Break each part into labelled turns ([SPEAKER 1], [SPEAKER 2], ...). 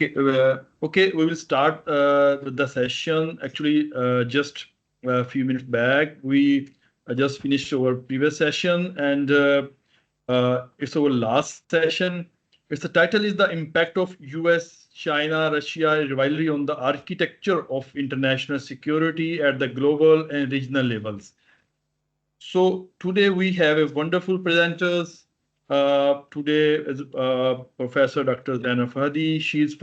[SPEAKER 1] Okay, we will start with the session. Actually, just a few minutes back, we just finished our previous session, and it's our last session. Its the title is the impact of U.S., China, Russia rivalry on the architecture of international security at the global and regional levels. So today we have a wonderful presenters. Today is Professor Dr. Zeynab Farhadi. She's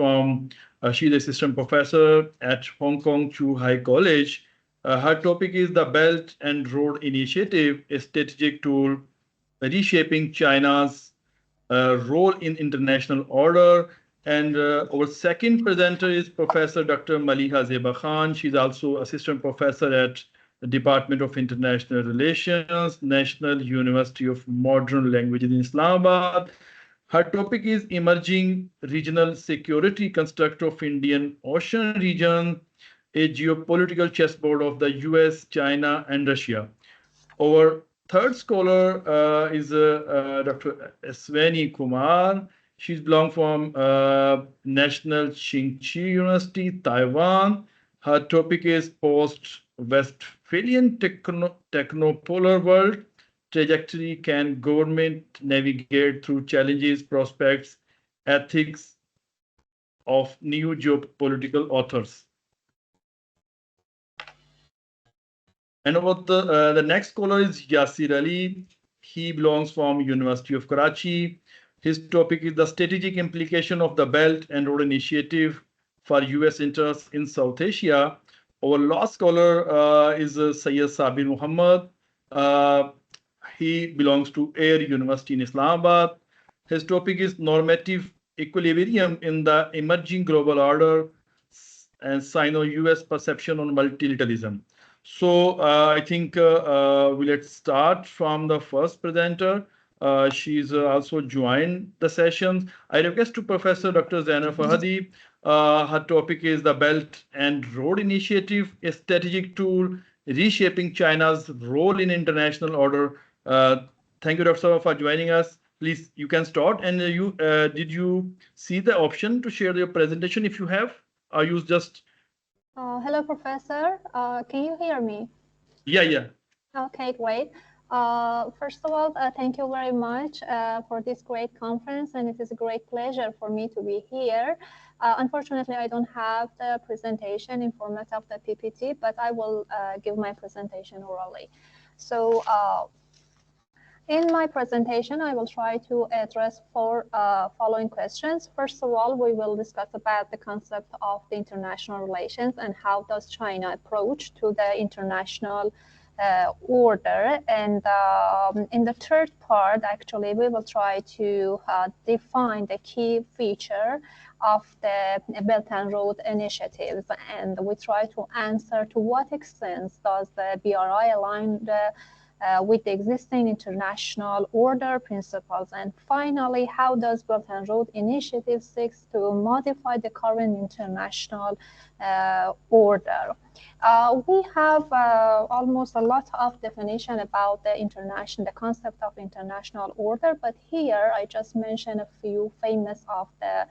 [SPEAKER 1] assistant professor at Hong Kong Chu High College. Her topic is the Belt and Road Initiative, a strategic tool reshaping China's role in international order. And our second presenter is Professor Dr. Maliha Zeba Khan. She's also assistant professor at the Department of International Relations, National University of Modern Languages in Islamabad. Her topic is Emerging Regional Security Construct of Indian Ocean Region, a geopolitical chessboard of the US, China, and Russia. Our third scholar is Dr. Aswini Kumar. She's belong from National Chengchi University, Taiwan. Her topic is Post-Westphalian Technopolar World. Trajectory: can government navigate through challenges, prospects, ethics of new geopolitical authors? And about the next scholar is Yasir Ali. He belongs from University of Karachi. His topic is the strategic implication of the Belt and Road Initiative for U.S. interests in South Asia. Our last scholar is Syed Sabir Muhammad. He belongs to Air University in Islamabad. His topic is normative equilibrium in the emerging global order and Sino-US perception on multilateralism. So I think let's start from the first presenter. She's also joined the session. I request to Professor Dr. Zeynab Farhadi. Her topic is the Belt and Road Initiative, a strategic tool reshaping China's role in international order. Thank you, Dr. Sabah, for joining us. Please, you can start. And did you see the option to share your presentation if you have? Or you just...
[SPEAKER 2] Hello, Professor. Can you hear me?
[SPEAKER 1] Yeah.
[SPEAKER 2] Okay, great. First of all, thank you very much for this great conference, and it is a great pleasure for me to be here. Unfortunately, I don't have the presentation in format of the PPT, but I will give my presentation orally. So in my presentation, I will try to address four following questions. First of all, we will discuss about the concept of the international relations and how does China approach to the international order. And in the third part, actually, we will try to define the key feature of the Belt and Road initiatives. And we try to answer to what extent does the BRI align with the existing international order principles, and finally, how does Belt and Road Initiative seeks to modify the current international order? We have almost a lot of definition about the concept of international order, but here I just mentioned a few famous of the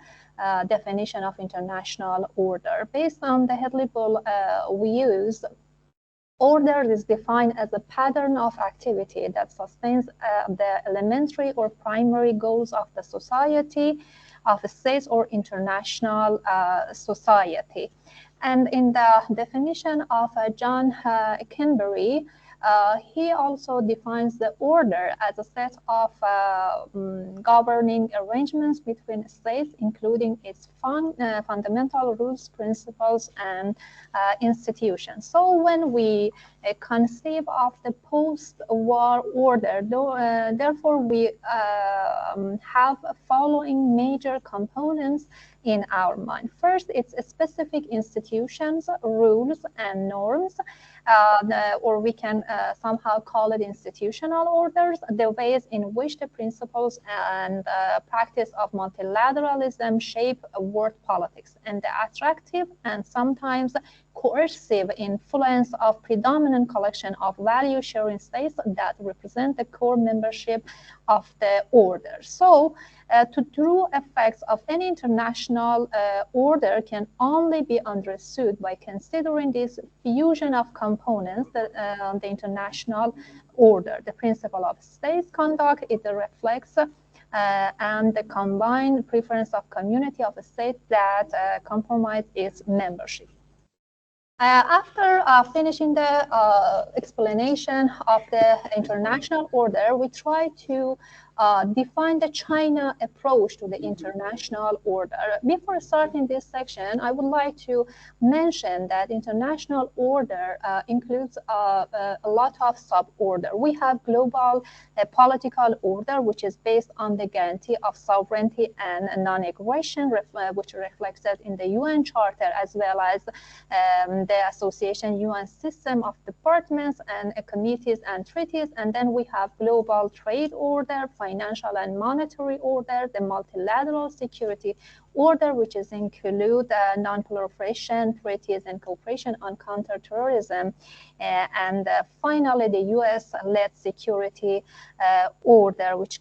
[SPEAKER 2] definition of international order. Based on the head label we use, order is defined as a pattern of activity that sustains the elementary or primary goals of the society, of a state or international society. And in the definition of John Kinberry, he also defines the order as a set of governing arrangements between states, including its fundamental rules, principles, and institutions. So when we conceive of the post-war order, therefore we have following major components in our mind. First, it's specific institutions, rules, and norms, or we can somehow call it institutional orders, the ways in which the principles and practice of multilateralism shape world politics, and the attractive and sometimes coercive influence of predominant collection of value-sharing states that represent the core membership of the order. So to true effects of any international order can only be understood by considering this fusion of components that the international order. The principle of states conduct, it reflects and the combined preference of community of a state that compromise its membership. After finishing the explanation of the international order, we try to define the China approach to the international order. Before starting this section, I would like to mention that international order includes a lot of sub-order. We have global political order, which is based on the guarantee of sovereignty and non-aggression, which reflected in the UN Charter, as well as the association UN system of departments and committees and treaties. And then we have global trade order, financial and monetary order, the multilateral security order, which is include non-proliferation treaties and cooperation on counterterrorism, and finally the US-led security order, which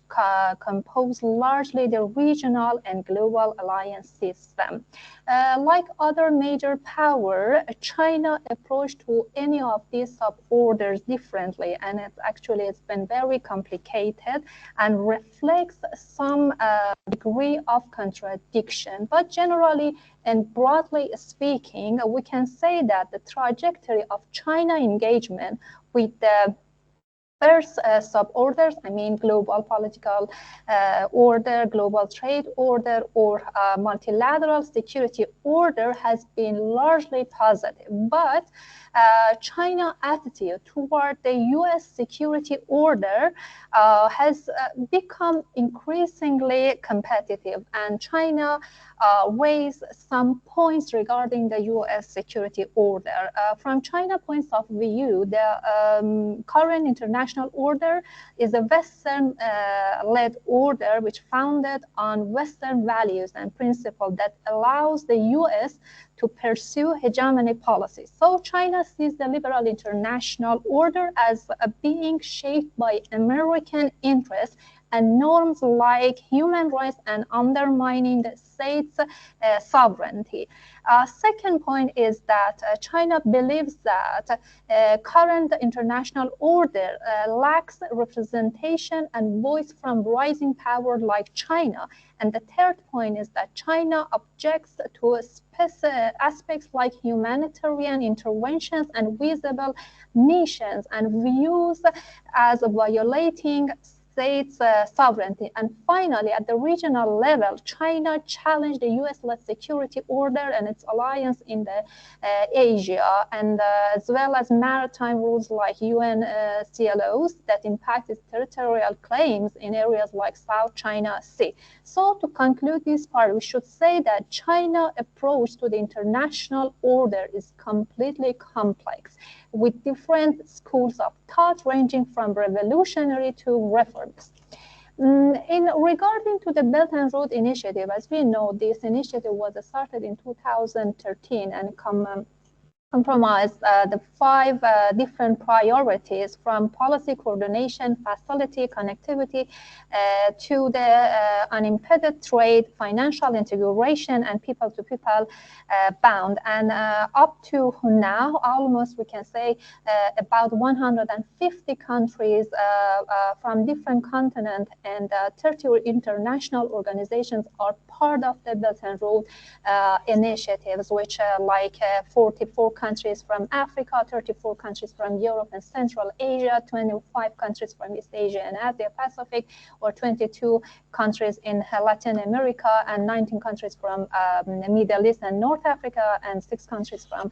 [SPEAKER 2] compose largely the regional and global alliance system. Like other major power, China approached to any of these sub-orders differently, and it's been very complicated and reflects some degree of contradiction. But generally and broadly speaking, we can say that the trajectory of China engagement with the first sub-orders, I mean global political order, global trade order, or multilateral security order, has been largely positive. But China's attitude toward the US security order has become increasingly competitive, and China raised some points regarding the US security order. From China points of view, the current international order is a Western-led order which founded on Western values and principles that allows the US to pursue hegemony policies. So China sees the liberal international order as being shaped by American interests and norms like human rights and undermining the state's sovereignty. Second point is that China believes that current international order lacks representation and voice from rising power like China. And the third point is that China objects to aspects like humanitarian interventions and visible missions and views as violating states' sovereignty. And finally, at the regional level, China challenged the US-led security order and its alliance in the Asia, and as well as maritime rules like UN CLOs that impact its territorial claims in areas like South China Sea. So to conclude this part, we should say that China's approach to the international order is completely complex, with different schools of thought ranging from revolutionary to reformist. In regarding to the Belt and Road Initiative, as we know, this initiative was started in 2013 and compromised the 5 different priorities, from policy coordination, facility connectivity, to the unimpeded trade, financial integration, and people-to-people bound. And up to now, almost we can say about 150 countries from different continents and 30 international organizations are part of the Belt and Road initiatives, which like 44 countries from Africa, 34 countries from Europe and Central Asia, 25 countries from East Asia and Asia Pacific, or 22 countries in Latin America, and 19 countries from the Middle East and North Africa, and 6 countries from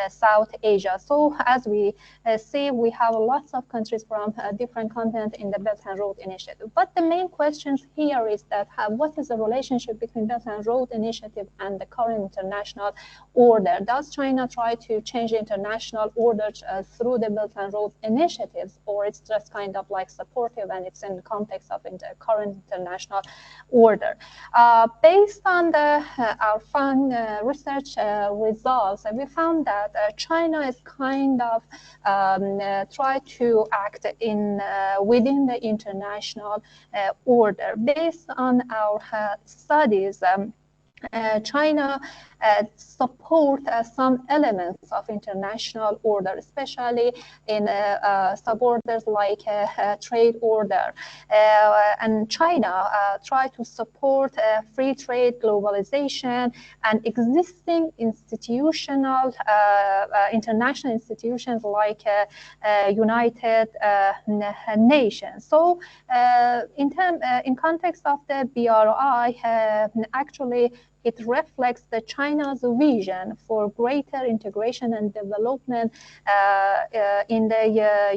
[SPEAKER 2] South Asia. So as we see, we have lots of countries from different continents in the Belt and Road Initiative. But the main questions here is that what is the relationship between Belt and Road Initiative and the current international order? Does China try to change the international order through the Belt and Road initiatives, or it's just kind of like supportive and it's in the context of the current international order. Based on our research results, we found that China is kind of try to act in within the international order. Based on our studies, China support some elements of international order, especially in suborders like trade order. And China try to support free trade, globalization, and existing institutional, international institutions like United Nations. So in context of the BRI, actually, it reflects China's vision for greater integration and development in the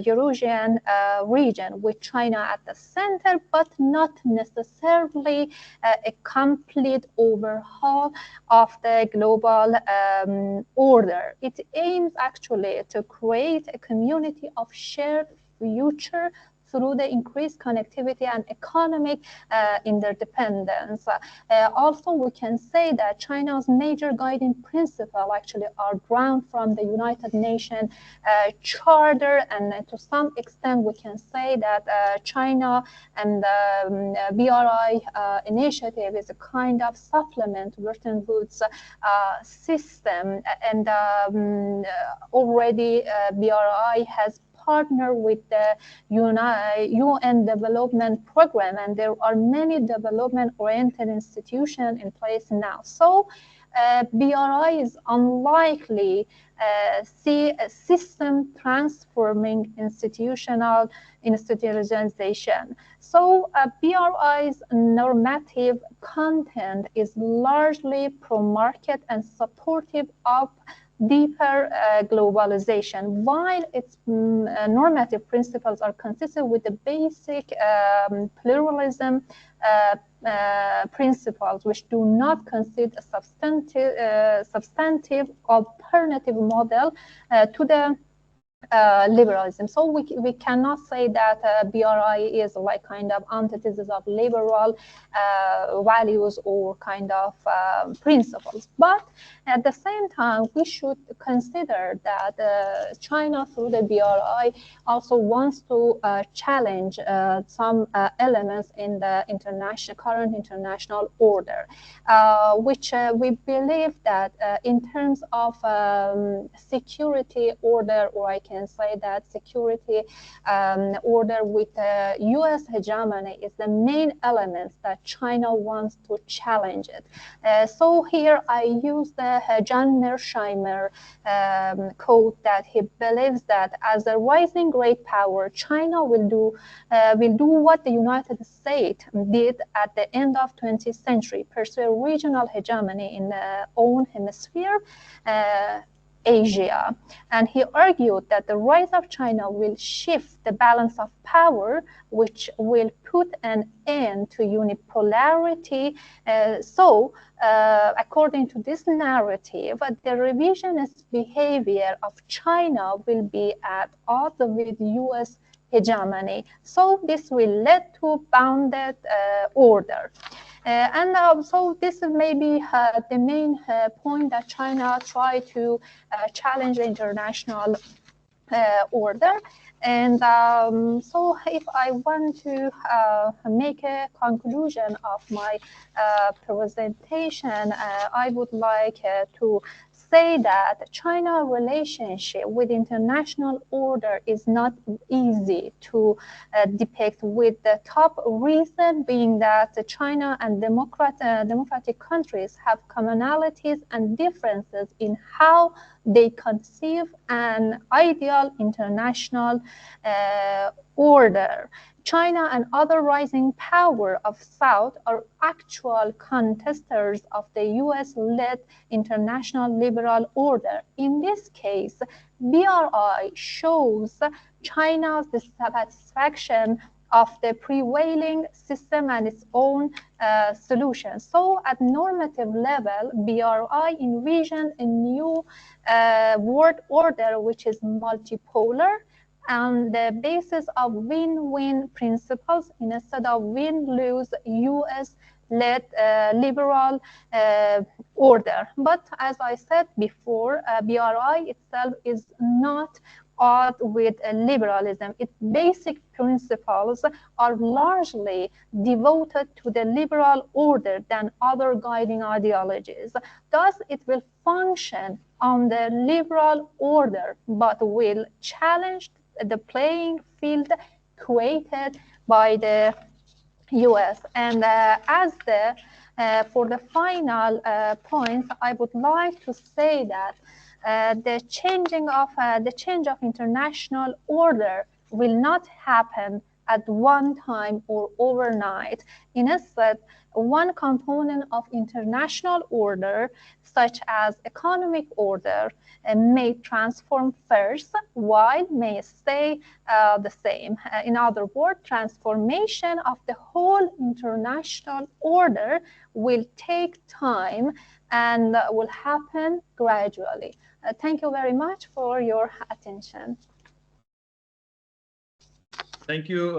[SPEAKER 2] Eurasian region, with China at the center, but not necessarily a complete overhaul of the global order. It aims actually to create a community of shared future through the increased connectivity and economic interdependence. Also, we can say that China's major guiding principle actually are drawn from the United Nations Charter, and to some extent we can say that China and the BRI initiative is a kind of supplement to Bretton Woods system, and already BRI has partner with the UN Development Program, and there are many development-oriented institutions in place now. So BRI is unlikely see a system transforming institutionalization. So BRI's normative content is largely pro-market and supportive of deeper globalization, while its normative principles are consistent with the basic pluralism principles, which do not consider a substantive alternative model to the liberalism. So we cannot say that BRI is like kind of antithesis of liberal values or kind of principles. But at the same time, we should consider that China through the BRI also wants to challenge some elements in the current international order, which we believe that in terms of security order, or I can say that security order with U.S. hegemony is the main elements that China wants to challenge it. So here I use the John Mearsheimer quote that he believes that as a rising great power, China will do what the United States did at the end of 20th century, pursue regional hegemony in their own hemisphere, Asia. And he argued that the rise of China will shift the balance of power, which will put an end to unipolarity. According to this narrative, the revisionist behavior of China will be at odds with U.S. hegemony. So this will lead to bounded order. So this is maybe the main point that China tried to challenge the international order. And so if I want to make a conclusion of my presentation, I would like to say that China relationship with international order is not easy to depict, with the top reason being that China and democratic countries have commonalities and differences in how they conceive an ideal international order. China and other rising power of South are actual contestants of the US-led international liberal order. In this case, BRI shows China's dissatisfaction of the prevailing system and its own solutions. So at normative level, BRI envisioned a new world order which is multipolar on the basis of win-win principles instead of win-lose US-led liberal order. But as I said before, BRI itself is not odd with liberalism. Its basic principles are largely devoted to the liberal order than other guiding ideologies. Thus, it will function on the liberal order, but will challenge the playing field created by the US. And for the final points, I would like to say that the change of international order will not happen at one time or overnight. Instead, one component of international order, such as economic order, may transform first, while may stay the same. In other words, transformation of the whole international order will take time and will happen gradually. Thank you very much for your attention.
[SPEAKER 1] Thank you,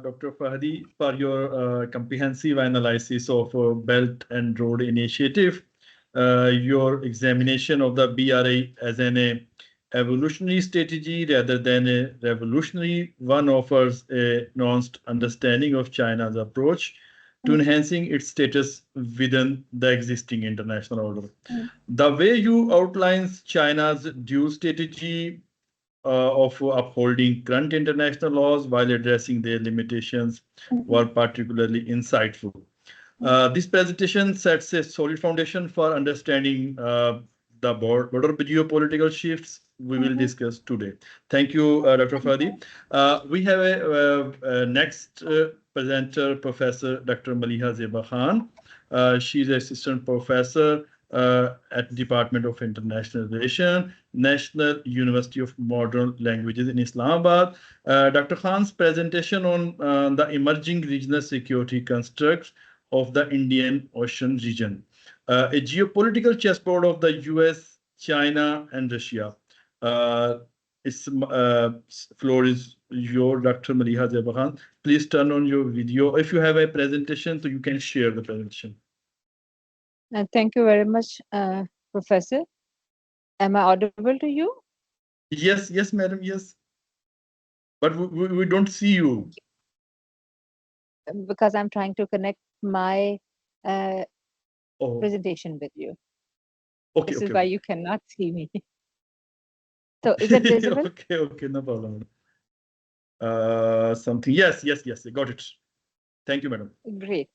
[SPEAKER 1] Dr. Farhadi, for your comprehensive analysis of Belt and Road Initiative. Your examination of the BRI as an evolutionary strategy rather than a revolutionary one offers a nuanced understanding of China's approach to enhancing its status within the existing international order. The way you outlines China's dual strategy of upholding current international laws while addressing their limitations were particularly insightful. This presentation sets a solid foundation for understanding the broader geopolitical shifts we will discuss today. Thank you, Dr. Fadi. We have a next presenter, Professor Dr. Maliha Zeba Khan. She's an assistant professor at Department of International Relations, National University of Modern Languages in Islamabad. Dr. Khan's presentation on the emerging regional security constructs of the Indian Ocean region, a geopolitical chessboard of the US, China, and Russia. Its floor is your, Dr. Maliha Zeba Khan. Please turn on your video. If you have a presentation, so you can share the presentation.
[SPEAKER 3] Thank you very much, Professor. Am I audible to you?
[SPEAKER 1] Yes, yes, madam, yes. But we don't see you.
[SPEAKER 3] Because I'm trying to connect my presentation with you.
[SPEAKER 1] Okay,
[SPEAKER 3] this is why you cannot see me. So is it visible?
[SPEAKER 1] Okay, no problem. Something, yes, got it. Thank you, madam.
[SPEAKER 3] Great.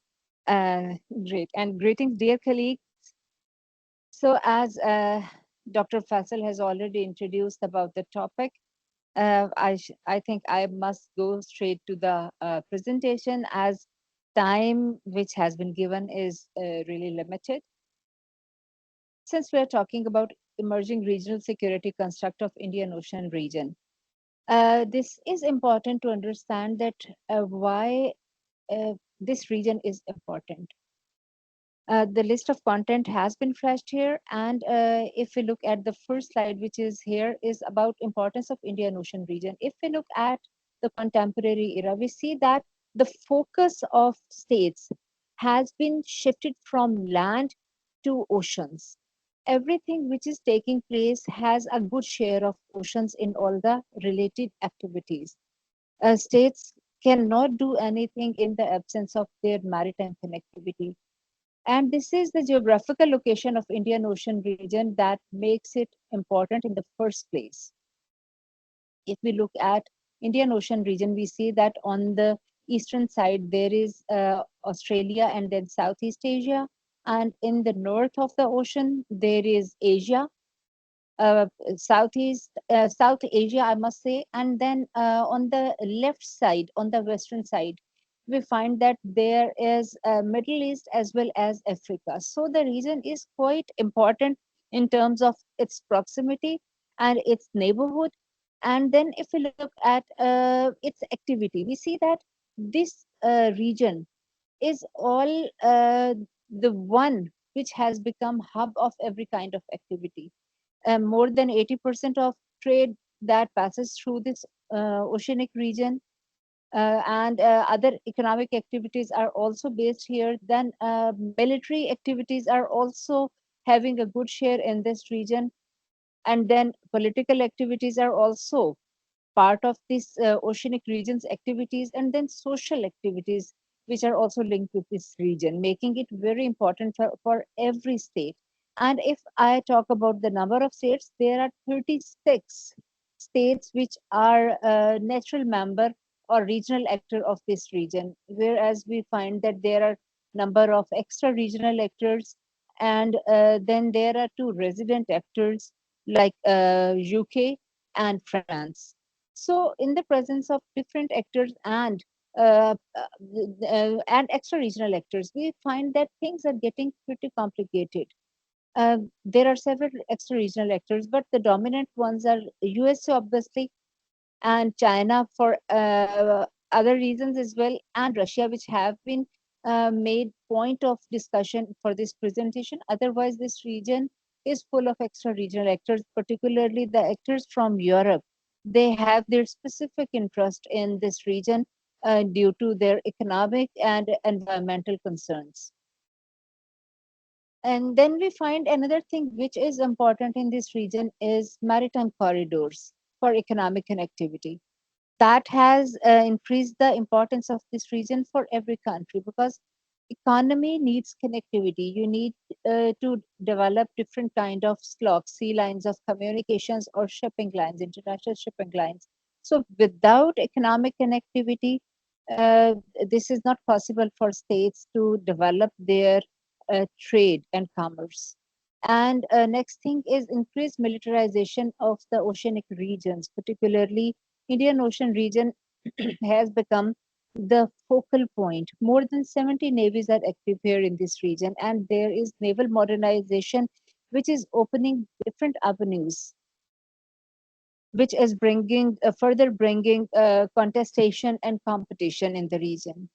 [SPEAKER 3] Great. And greetings, dear colleagues. So as Dr. Faisal has already introduced about the topic, I think I must go straight to the presentation, as time which has been given is really limited. Since we are talking about emerging regional security construct of Indian Ocean region, this is important to understand that why this region is important. The list of content has been flashed here, and if we look at the first slide, which is here, is about importance of Indian Ocean region. If we look at the contemporary era, we see that the focus of states has been shifted from land to oceans. Everything which is taking place has a good share of oceans in all the related activities. States cannot do anything in the absence of their maritime connectivity. And this is the geographical location of Indian Ocean region that makes it important in the first place. If we look at Indian Ocean region, we see that on the eastern side, there is Australia and then Southeast Asia. And in the north of the ocean, there is Asia, South Asia, I must say. And then on the left side, on the western side, we find that there is Middle East as well as Africa. So the region is quite important in terms of its proximity and its neighborhood. And then if we look at its activity, we see that this region is all the one which has become hub of every kind of activity. More than 80% of trade that passes through this oceanic region, and other economic activities are also based here. Then military activities are also having a good share in this region. And then political activities are also part of this oceanic region's activities, and then social activities which are also linked with this region, making it very important for every state. And if I talk about the number of states, there are 36 states which are a natural member or regional actor of this region, whereas we find that there are number of extra regional actors, and then there are two resident actors like UK and France. So, in the presence of different actors and extra regional actors, we find that things are getting pretty complicated. There are several extra regional actors, but the dominant ones are USA, obviously, and China for other reasons as well, and Russia, which have been made point of discussion for this presentation. Otherwise, this region is full of extra regional actors, particularly the actors from Europe. They have their specific interest in this region due to their economic and environmental concerns. And then we find another thing which is important in this region is maritime corridors for economic connectivity. That has increased the importance of this region for every country, because economy needs connectivity. You need to develop different kind of slots, sea lines of communications, or shipping lines, international shipping lines. So without economic connectivity, uh, this is not possible for states to develop their trade and commerce. And next thing is increased militarization of the oceanic regions, particularly Indian Ocean region has become the focal point. More than 70 navies are active here in this region, and there is naval modernization, which is opening different avenues, which is bringing further bringing contestation and competition in the region.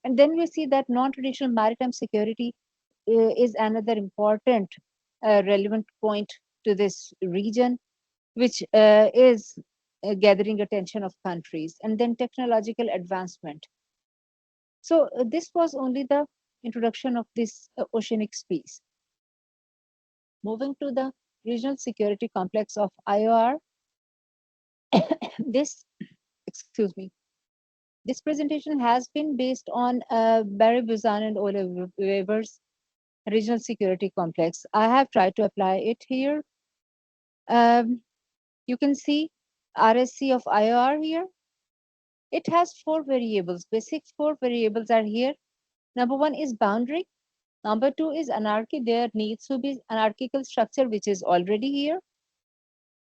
[SPEAKER 3] And then we see that non-traditional maritime security is another important relevant point to this region, which is gathering attention of countries. And then technological advancement. So this was only the introduction of this oceanic space. Moving to the regional security complex of IOR, this, excuse me, this presentation has been based on Barry Buzan and Ole Weber's regional security complex. I have tried to apply it here. You can see RSC of IOR here. It has four variables. Basic four variables are here. Number one is boundary. Number two is anarchy. There needs to be anarchical structure, which is already here.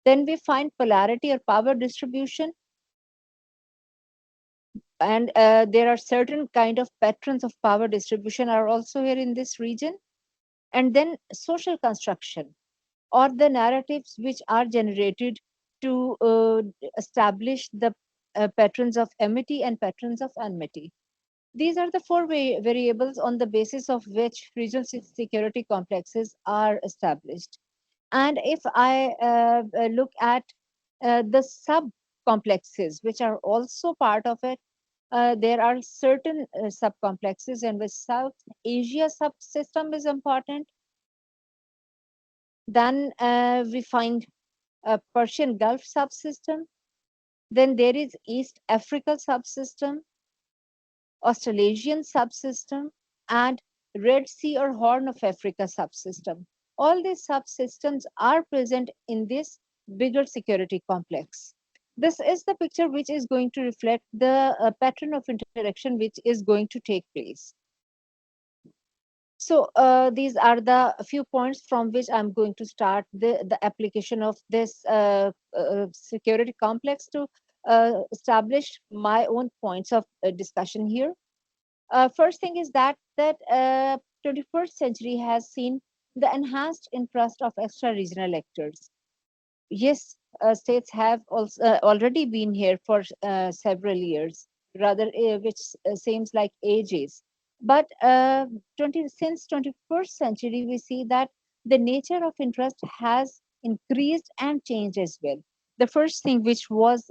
[SPEAKER 3] Then we find polarity or power distribution. And there are certain kind of patterns of power distribution are also here in this region. And then social construction, or the narratives which are generated to establish the patterns of amity and patterns of enmity. These are the four variables on the basis of which regional security complexes are established. And if I look at the sub complexes, which are also part of it, there are certain sub complexes, and with South Asia subsystem is important. Then we find a Persian Gulf subsystem. Then there is East Africa subsystem, Australasian subsystem, and Red Sea or Horn of Africa subsystem. All these subsystems are present in this bigger security complex. This is the picture which is going to reflect the pattern of interaction which is going to take place. So these are the few points from which I'm going to start the application of this security complex to establish my own points of discussion here. First thing is that 21st century has seen the enhanced interest of extra regional actors. Yes, states have also already been here for several years, rather which seems like ages. But since 21st century, we see that the nature of interest has increased and changed as well. The first thing which was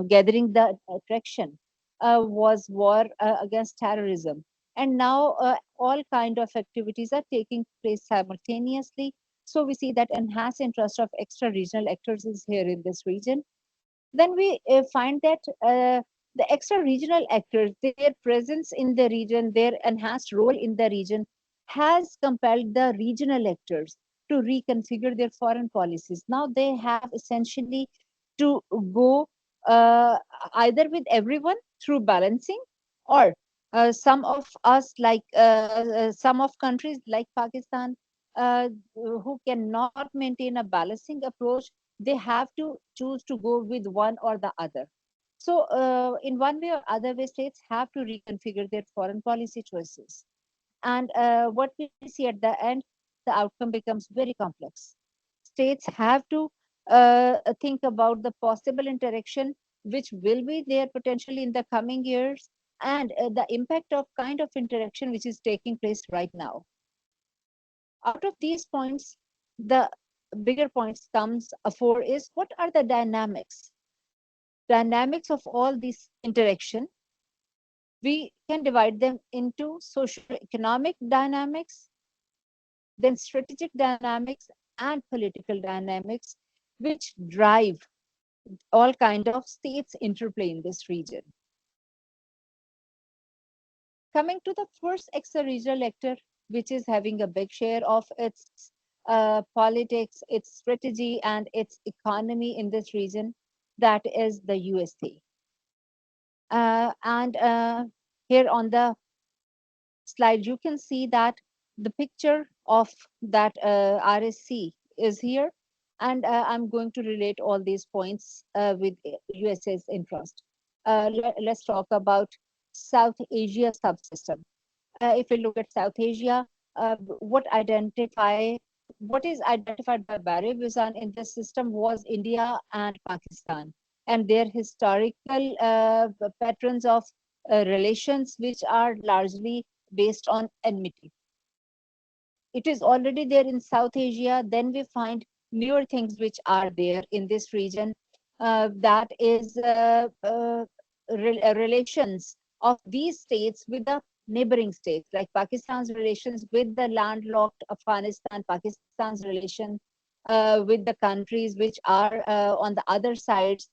[SPEAKER 3] gathering the attraction was war against terrorism. And now all kind of activities are taking place simultaneously. So we see that enhanced interest of extra regional actors is here in this region. Then we find that the extra regional actors, their presence in the region, their enhanced role in the region has compelled the regional actors to reconfigure their foreign policies. Now they have essentially to go uh, either with everyone through balancing, or some of us, like some of countries like Pakistan, who cannot maintain a balancing approach, they have to choose to go with one or the other. So, in one way or other way, states have to reconfigure their foreign policy choices. And what we see at the end, the outcome becomes very complex. States have to think about the possible interaction which will be there potentially in the coming years, and the impact of kind of interaction which is taking place right now. Out of these points, the bigger points comes for is what are the dynamics of all these interaction. We can divide them into socio-economic dynamics, then strategic dynamics, and political dynamics, which drive all kind of states interplay in this region. Coming to the first extra-regional actor, which is having a big share of its politics, its strategy, and its economy in this region, that is the USA. And here on the slide, you can see that the picture of that RSC is here. And I'm going to relate all these points with USA's interest. Let's talk about South Asia subsystem. If we look at South Asia, what is identified by Barry Wizan in this system was India and Pakistan, and their historical patterns of relations, which are largely based on enmity. It is already there in South Asia. Then we find newer things which are there in this region. That is relations of these states with the neighboring states, like Pakistan's relations with the landlocked Afghanistan, Pakistan's relation with the countries which are on the other sides,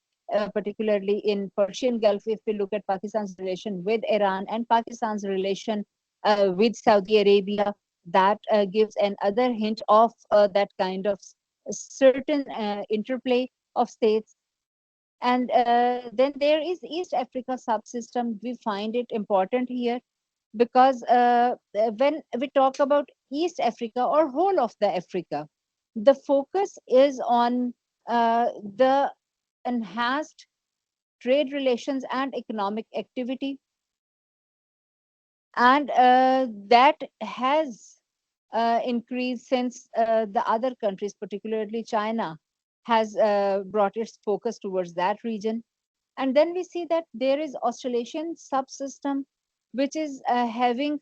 [SPEAKER 3] particularly in Persian Gulf. If we look at Pakistan's relation with Iran and Pakistan's relation with Saudi Arabia, that gives another hint of that kind of certain interplay of states. And then there is East Africa subsystem. We find it important here because when we talk about East Africa or whole of the Africa, the focus is on the enhanced trade relations and economic activity. And that has increased since the other countries, particularly China, has brought its focus towards that region. And then we see that there is Australasian subsystem, which is having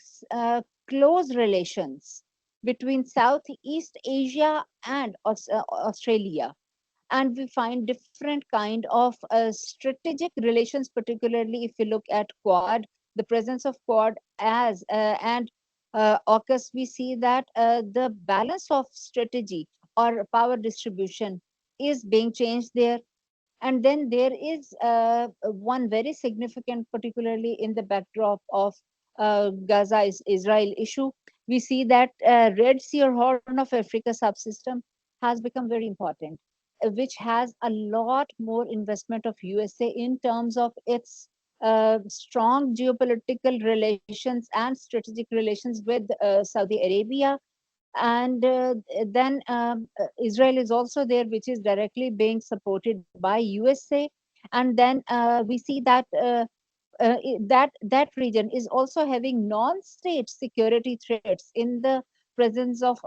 [SPEAKER 3] close relations between Southeast Asia and Australia. And we find different kind of strategic relations, particularly if we look at Quad, the presence of Quad as and AUKUS, we see that the balance of strategy or power distribution is being changed there. And then there is one very significant, particularly in the backdrop of Gaza-Israel issue. We see that Red Sea or Horn of Africa subsystem has become very important, which has a lot more investment of USA in terms of its strong geopolitical relations and strategic relations with Saudi Arabia. And then Israel is also there, which is directly being supported by USA. And then we see that that region is also having non-state security threats in the presence of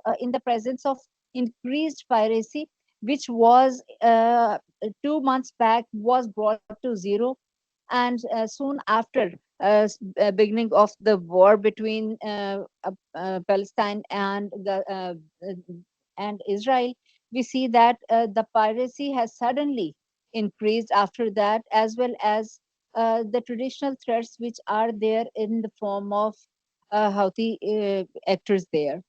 [SPEAKER 3] increased piracy, which was 2 months back was brought to zero. And soon after beginning of the war between Palestine and Israel, we see that the piracy has suddenly increased after that, as well as the traditional threats which are there in the form of Houthi actors there.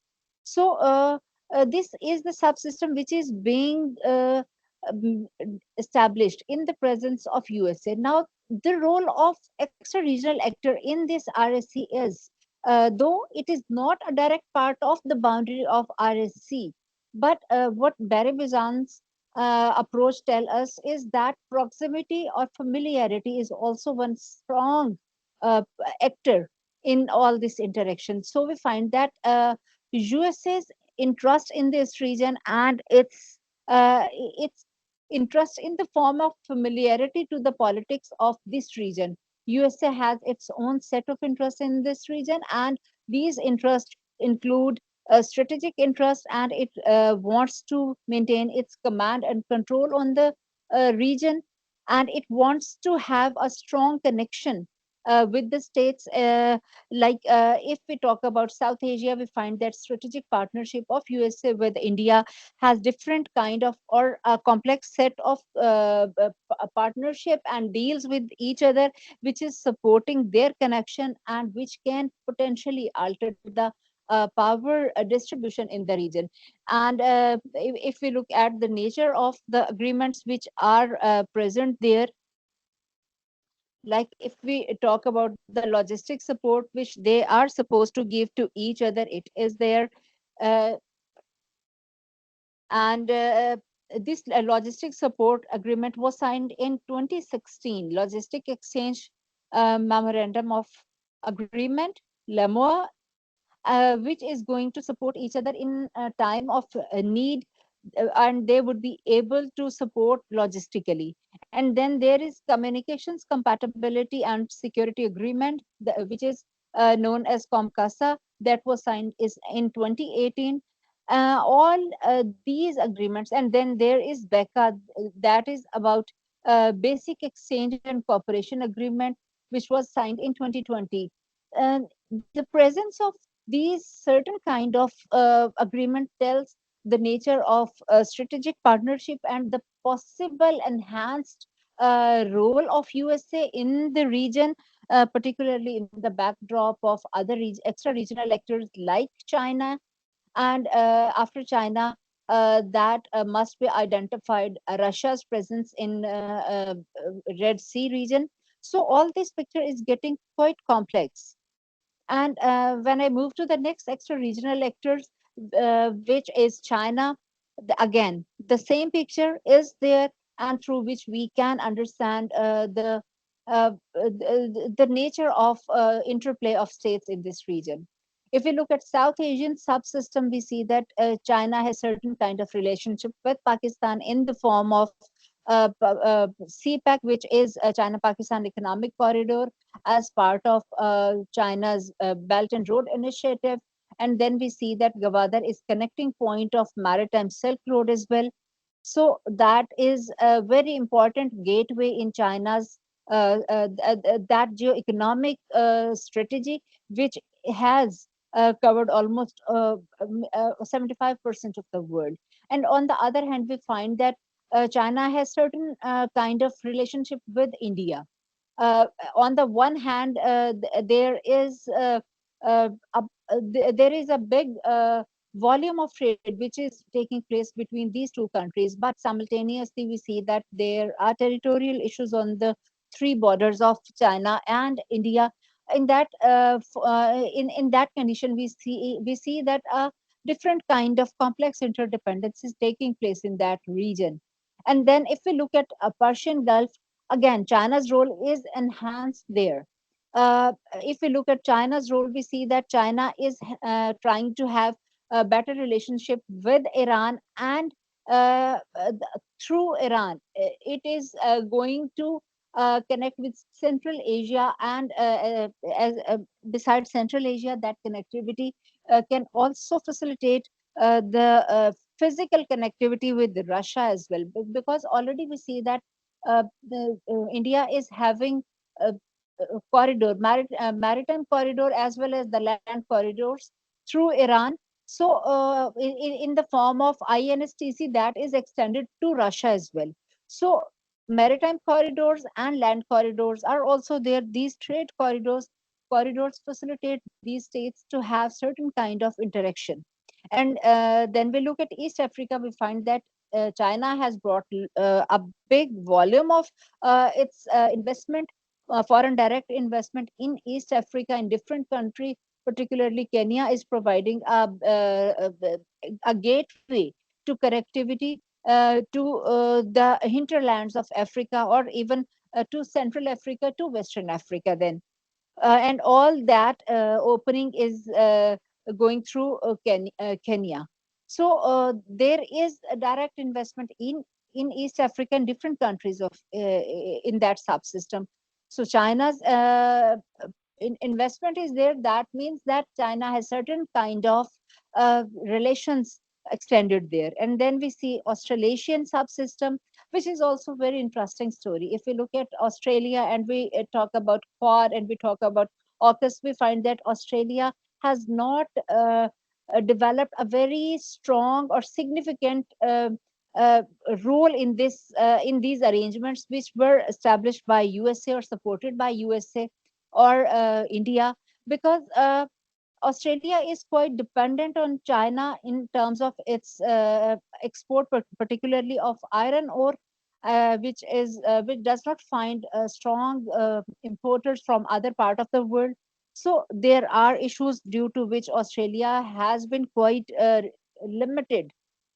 [SPEAKER 3] So this is the subsystem which is being um, established in the presence of USA. Now, the role of extra-regional actor in this RSC is, though it is not a direct part of the boundary of RSC, but what Barry Bizan's approach tell us is that proximity or familiarity is also one strong uh, actor in all this interaction. So we find that USA's interest in this region and its interest in the form of familiarity to the politics of this region. USA has its own set of interests in this region, and these interests include a strategic interest, and it wants to maintain its command and control on the region, and it wants to have a strong connection with the states. If we talk about South Asia, we find that strategic partnership of USA with India has different kind of or a complex set of partnership and deals with each other, which is supporting their connection and which can potentially alter the power distribution in the region. And if we look at the nature of the agreements which are present there, like if we talk about the logistic support which they are supposed to give to each other, it is there. uh, and this logistic support agreement was signed in 2016, logistic exchange memorandum of agreement, LEMOA, which is going to support each other in a time of need, and they would be able to support logistically. And then there is communications compatibility and security agreement, which is known as COMCASA, that was signed is in 2018. All these agreements, and then there is BECA, that is about basic exchange and cooperation agreement, which was signed in 2020. And the presence of these certain kind of agreement tells the nature of strategic partnership and the possible enhanced role of USA in the region, particularly in the backdrop of other extra regional actors like China. And after China, that must be identified Russia's presence in Red Sea region. So all this picture is getting quite complex. And when I move to the next extra regional actors, which is China, again, the same picture is there, and through which we can understand the nature of interplay of states in this region. If we look at South Asian subsystem, we see that China has certain kind of relationship with Pakistan in the form of CPEC, which is China-Pakistan Economic Corridor, as part of China's Belt and Road Initiative. And then we see that Gwadar is connecting point of maritime Silk Road as well. So that is a very important gateway in China's that geo-economic strategy, which has covered almost 75% of the world. And on the other hand, we find that China has certain kind of relationship with India. uh, on the one hand, there is there is a big volume of trade which is taking place between these two countries, but simultaneously we see that there are territorial issues on the three borders of China and India. In that in that condition, we see that a different kind of complex interdependence is taking place in that region. And then if we look at a Persian Gulf, again, China's role is enhanced there. If we look at China's role, we see that China is trying to have a better relationship with Iran, and through Iran, it is going to connect with Central Asia, and besides Central Asia, that connectivity can also facilitate the physical connectivity with Russia as well, because already we see that India is having maritime corridor as well as the land corridors through Iran. So, in the form of INSTC, that is extended to Russia as well. So, maritime corridors and land corridors are also there. These trade corridors facilitate these states to have certain kind of interaction. And then we look at East Africa, we find that China has brought a big volume of its investment, foreign direct investment in East Africa in different countries. Particularly, Kenya is providing a gateway to connectivity to the hinterlands of Africa, or even to Central Africa, to Western Africa. Then and all that opening is going through Kenya. So there is a direct investment in East Africa and different countries of in that subsystem. So China's investment is there. That means that China has certain kind of relations extended there. And then we see Australasian subsystem, which is also very interesting story. If we look at Australia and we talk about Quad and we talk about AUKUS, we find that Australia has not developed a very strong or significant uh, role in these arrangements, which were established by USA or supported by USA or India, because Australia is quite dependent on China in terms of its export, particularly of iron ore, which does not find strong importers from other part of the world. So there are issues due to which Australia has been quite limited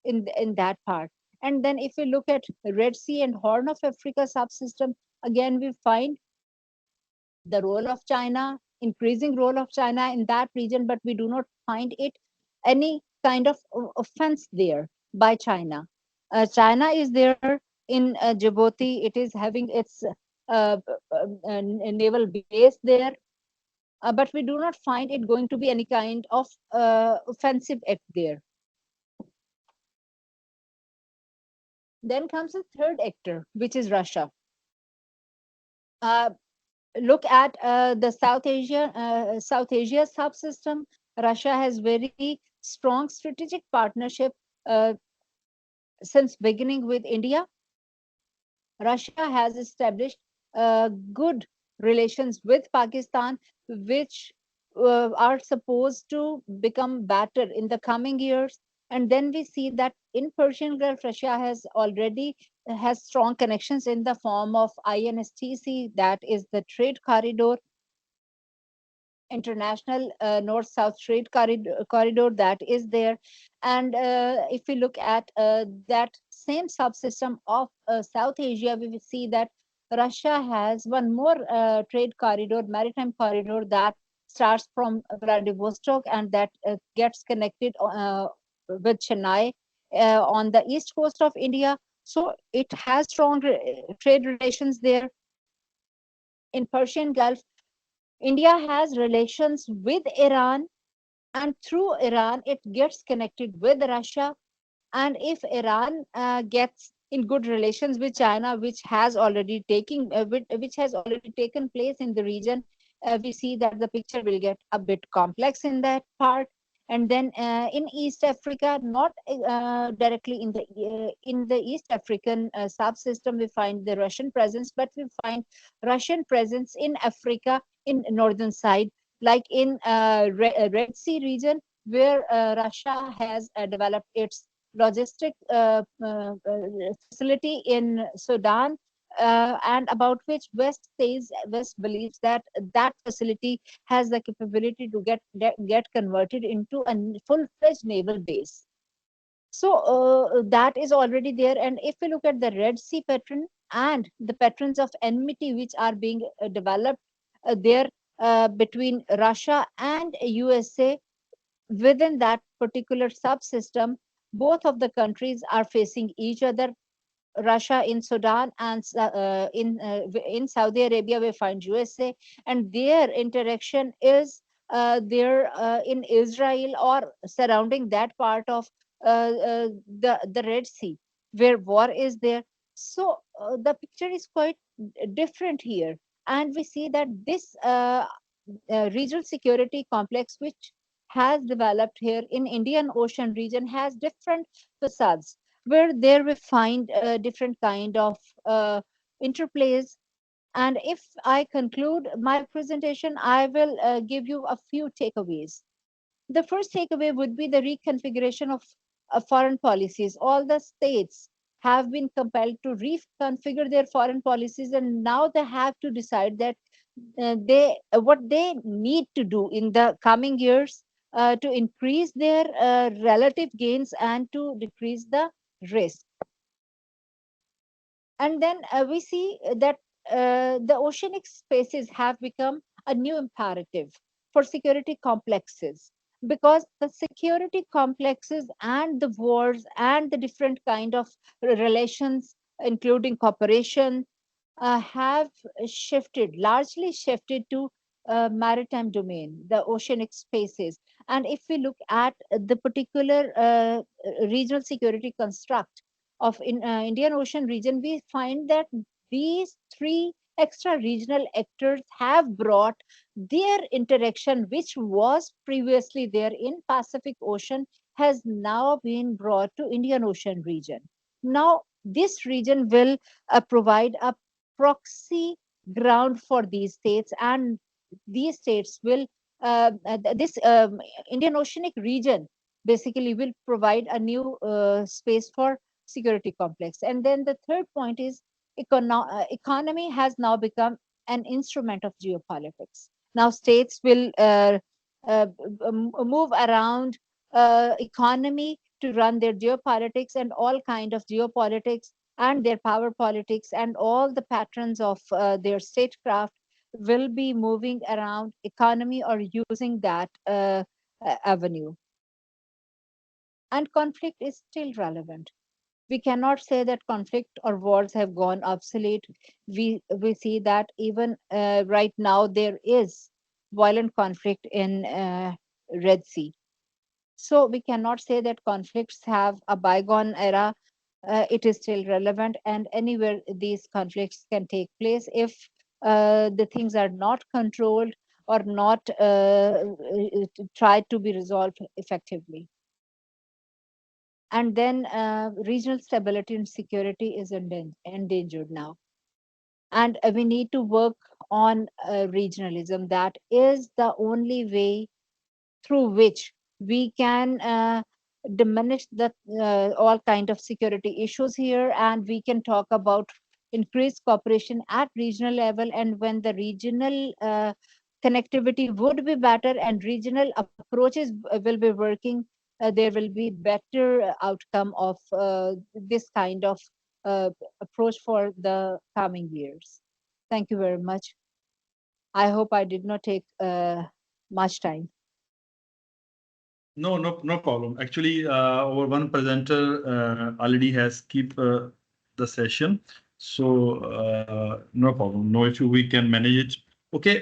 [SPEAKER 3] in that part. And then if we look at Red Sea and Horn of Africa subsystem, again we find the role of China, increasing role of China in that region, but we do not find it any kind of offense there by China. China is there in Djibouti. It is having its naval base there, but we do not find it going to be any kind of offensive act there. Then comes the third actor, which is Russia. Look at the South Asia subsystem. Russia has very strong strategic partnership since beginning with India. Russia has established good relations with Pakistan, which are supposed to become better in the coming years. And then we see that in Persian Gulf, Russia has strong connections in the form of INSTC, that is the trade corridor, international north-south trade corridor that is there. And if we look at that same subsystem of South Asia, we will see that Russia has one more trade corridor, maritime corridor, that starts from Vladivostok and that gets connected with Chennai on the east coast of India. So it has strong trade relations there. In Persian Gulf, India has relations with Iran, and through Iran, it gets connected with Russia. And if Iran gets in good relations with China, which has already taken place in the region, we see that the picture will get a bit complex in that part. And then in East Africa, not directly in the East African subsystem, we find the Russian presence, but we find Russian presence in Africa in northern side, like in Red Sea region, where Russia has developed its logistic facility in Sudan, and about which West believes that that facility has the capability to get converted into a full-fledged naval base. So that is already there. And if we look at the Red Sea pattern and the patterns of enmity which are being developed there between Russia and USA, within that particular subsystem, both of the countries are facing each other. Russia in Sudan and in Saudi Arabia, we find USA, and their interaction is there in Israel or surrounding that part of the Red Sea, where war is there. So the picture is quite different here. And we see that this regional security complex, which has developed here in Indian Ocean region, has different facades where there we find different kind of interplays. And if I conclude my presentation, I will give you a few takeaways. The first takeaway would be the reconfiguration of foreign policies. All the states have been compelled to reconfigure their foreign policies, and now they have to decide that they what they need to do in the coming years to increase their relative gains and to decrease the risk. And then we see that the oceanic spaces have become a new imperative for security complexes, because the security complexes and the wars and the different kind of relations, including cooperation, have shifted, largely shifted to maritime domain, the oceanic spaces. And if we look at the particular regional security construct of Indian Ocean region, we find that these three extra regional actors have brought their interaction, which was previously there in Pacific Ocean, has now been brought to Indian Ocean region. Now, this region will provide a proxy ground for these states, and these states will this Indian Oceanic region basically will provide a new space for security complex. And then the third point is economy has now become an instrument of geopolitics. Now states will move around economy to run their geopolitics, and all kind of geopolitics and their power politics and all the patterns of their statecraft will be moving around economy or using that avenue. And conflict is still relevant. We cannot say that conflict or wars have gone obsolete. We see that even right now there is violent conflict in Red Sea. So we cannot say that conflicts have a bygone era. It is still relevant, and anywhere these conflicts can take place if the things are not controlled or not tried to be resolved effectively. And then regional stability and security is endangered now. And we need to work on regionalism. That is the only way through which we can diminish the all kind of security issues here, and we can talk about increased cooperation at regional level. And when the regional connectivity would be better and regional approaches will be working, there will be better outcome of this kind of approach for the coming years. Thank you very much. I hope I did not take much time.
[SPEAKER 1] No problem. Actually, our one presenter already has keep the session, so no problem, no issue. We can manage it. Okay.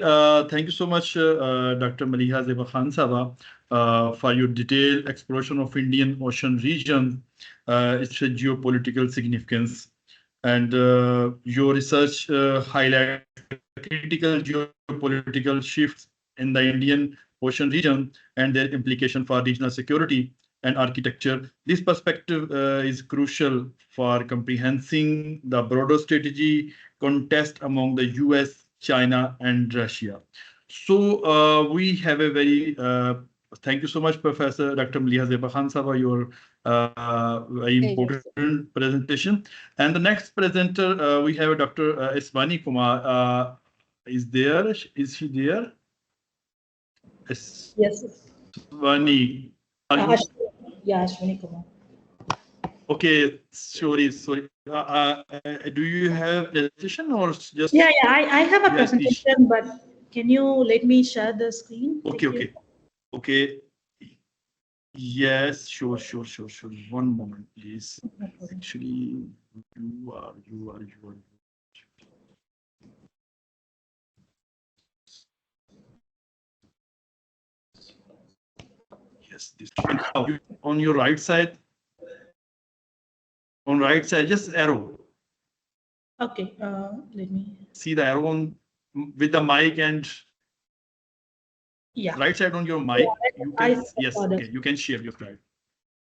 [SPEAKER 1] Thank you so much, Dr. Maliha Zeba Khan Saba, for your detailed exploration of Indian Ocean region, its geopolitical significance, and your research highlights critical geopolitical shifts in the Indian Ocean region and their implication for regional security and architecture. This perspective is crucial for comprehending the broader strategy contest among the US, China, and Russia. So we have a very thank you so much, Professor Dr. Maliha Zeba Khan Saba, your very important presentation. And the next presenter, we have Dr. Aswini Kumar. Is there? Is she there?
[SPEAKER 4] Yes.
[SPEAKER 1] Aswini.
[SPEAKER 4] Yeah, Ashwini Kumar.
[SPEAKER 1] Okay, sorry. Do you have presentation or just?
[SPEAKER 4] Yeah, I have a presentation, but can you let me share the screen?
[SPEAKER 1] Okay. Yes, sure. One moment, please. Actually, you are. Yes, this on your right side. On right side, just arrow.
[SPEAKER 4] Okay, let me
[SPEAKER 1] see the arrow on with the mic and
[SPEAKER 4] Yeah.
[SPEAKER 1] right side on your mic, you can, yes,
[SPEAKER 4] saw that.
[SPEAKER 1] okay, you can share your slide.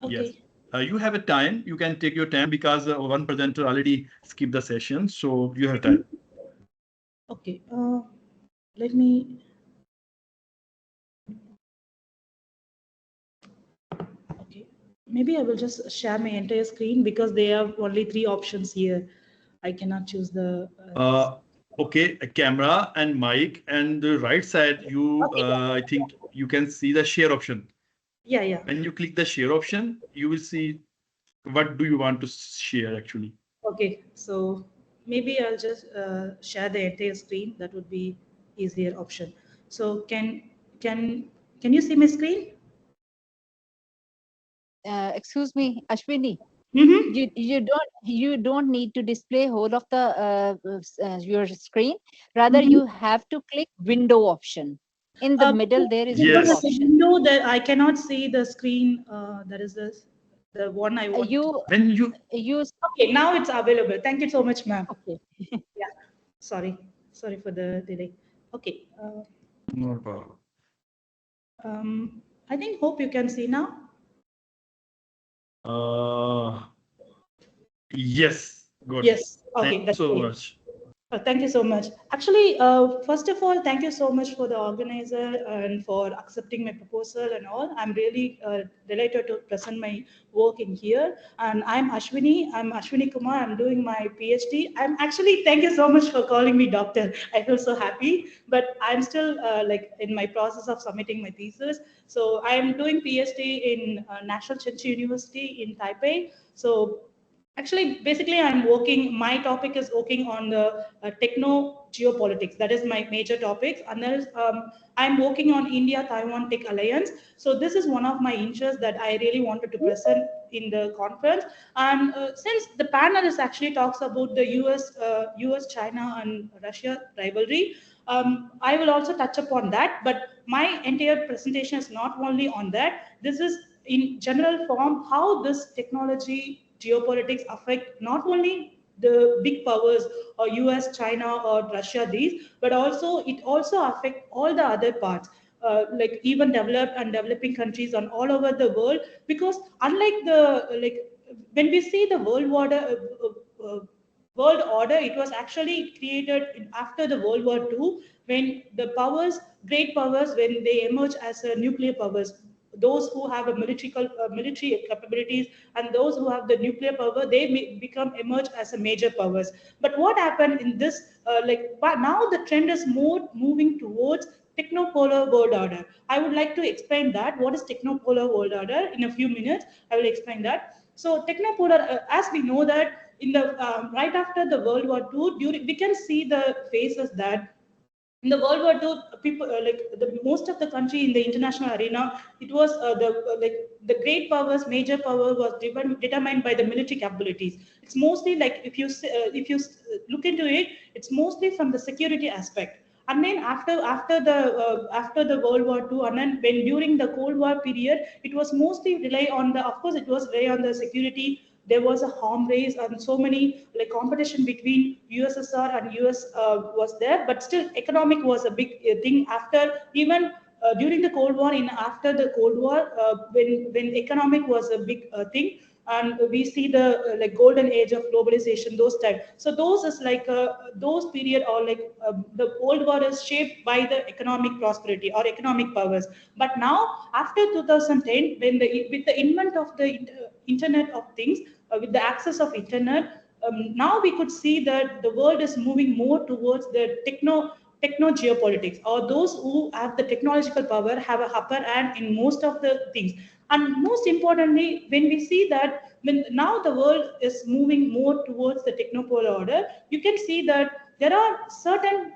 [SPEAKER 4] Okay.
[SPEAKER 1] Yes. You have a time, you can take your time because one presenter already skipped the session, so you have time.
[SPEAKER 4] Okay. Let me. Okay. Maybe I will just share my entire screen because there are only 3 options here. I cannot choose the.
[SPEAKER 1] Okay, a camera and mic, and the right side, you,
[SPEAKER 4] Okay.
[SPEAKER 1] I think you can see the share option.
[SPEAKER 4] Yeah, yeah.
[SPEAKER 1] When you click the share option, you will see what do you want to share actually.
[SPEAKER 4] Okay. So maybe I'll just share the entire screen. That would be easier option. So can can you see my screen?
[SPEAKER 3] Excuse me, Ashwini.
[SPEAKER 4] Mm-hmm.
[SPEAKER 3] You don't need to display whole of the your screen. Rather,
[SPEAKER 4] Mm-hmm.
[SPEAKER 3] you have to click window option. In the middle, there is
[SPEAKER 4] Because
[SPEAKER 3] window
[SPEAKER 1] Yes.
[SPEAKER 4] at the
[SPEAKER 3] option.
[SPEAKER 4] window that I cannot see the screen. That is the one I want.
[SPEAKER 1] When you,
[SPEAKER 4] Okay, now it's available. Thank you so much, ma'am.
[SPEAKER 3] okay.
[SPEAKER 4] Yeah, sorry, sorry for the delay. Okay,
[SPEAKER 1] no problem.
[SPEAKER 4] I think hope you can see now.
[SPEAKER 1] Yes, good.
[SPEAKER 4] Yes.
[SPEAKER 1] Thank
[SPEAKER 4] Okay,
[SPEAKER 1] you
[SPEAKER 4] that's
[SPEAKER 1] so
[SPEAKER 4] great.
[SPEAKER 1] much.
[SPEAKER 4] Thank you so much. Actually, first of all, thank you so much for the organizer and for accepting my proposal and all. I'm really delighted to present my work in here. And I'm Aswini. I'm Aswini Kumar. I'm doing my PhD. I'm actually, thank you so much for calling me doctor. I feel so happy. But I'm still like in my process of submitting my thesis. So I'm doing PhD in National Chengchi University in Taipei. So actually, basically, I'm working, my topic is working on the techno-geopolitics. That is my major topics. And there's, I'm working on India-Taiwan Tech Alliance. So this is one of my interests that I really wanted to present in the conference. And since the panel is actually talks about the US, China, and Russia rivalry, I will also touch upon that. But my entire presentation is not only on that. This is in general form how this technology geopolitics affect not only the big powers or US, China, or Russia, these, but also it also affect all the other parts. Like even developed and developing countries on all over the world, because unlike the like when we see the world order, it was actually created after the World War II, when the powers, great powers, when they emerge as nuclear powers. Those who have a military capabilities and those who have the nuclear power, they become emerge as a major powers. But what happened in this, but now the trend is more moving towards technopolar world order. I would like to explain that. What is technopolar world order? In a few minutes, I will explain that. So technopolar, as we know that in the right after the World War II, during we can see the phases that in the World War II, people like the most of the country in the international arena, it was the great powers, major power was determined by the military capabilities. It's mostly like if you look into it, it's mostly from the security aspect. And then after the World War II, and then when during the Cold War period, it was mostly rely on the, of course, it was rely on the security. There was a arm race and so many like competition between USSR and US was there, but still economic was a big thing after even during the Cold War. In after the Cold War, when economic was a big thing, and we see the like golden age of globalization, those time. So those is like those period, or like the old war is shaped by the economic prosperity or economic powers. But now after 2010, when the with the invent of the internet of things, with the access of internet, now we could see that the world is moving more towards the techno geopolitics, or those who have the technological power have a upper hand in most of the things. And most importantly, when we see that when now the world is moving more towards the technopolar order, you can see that there are certain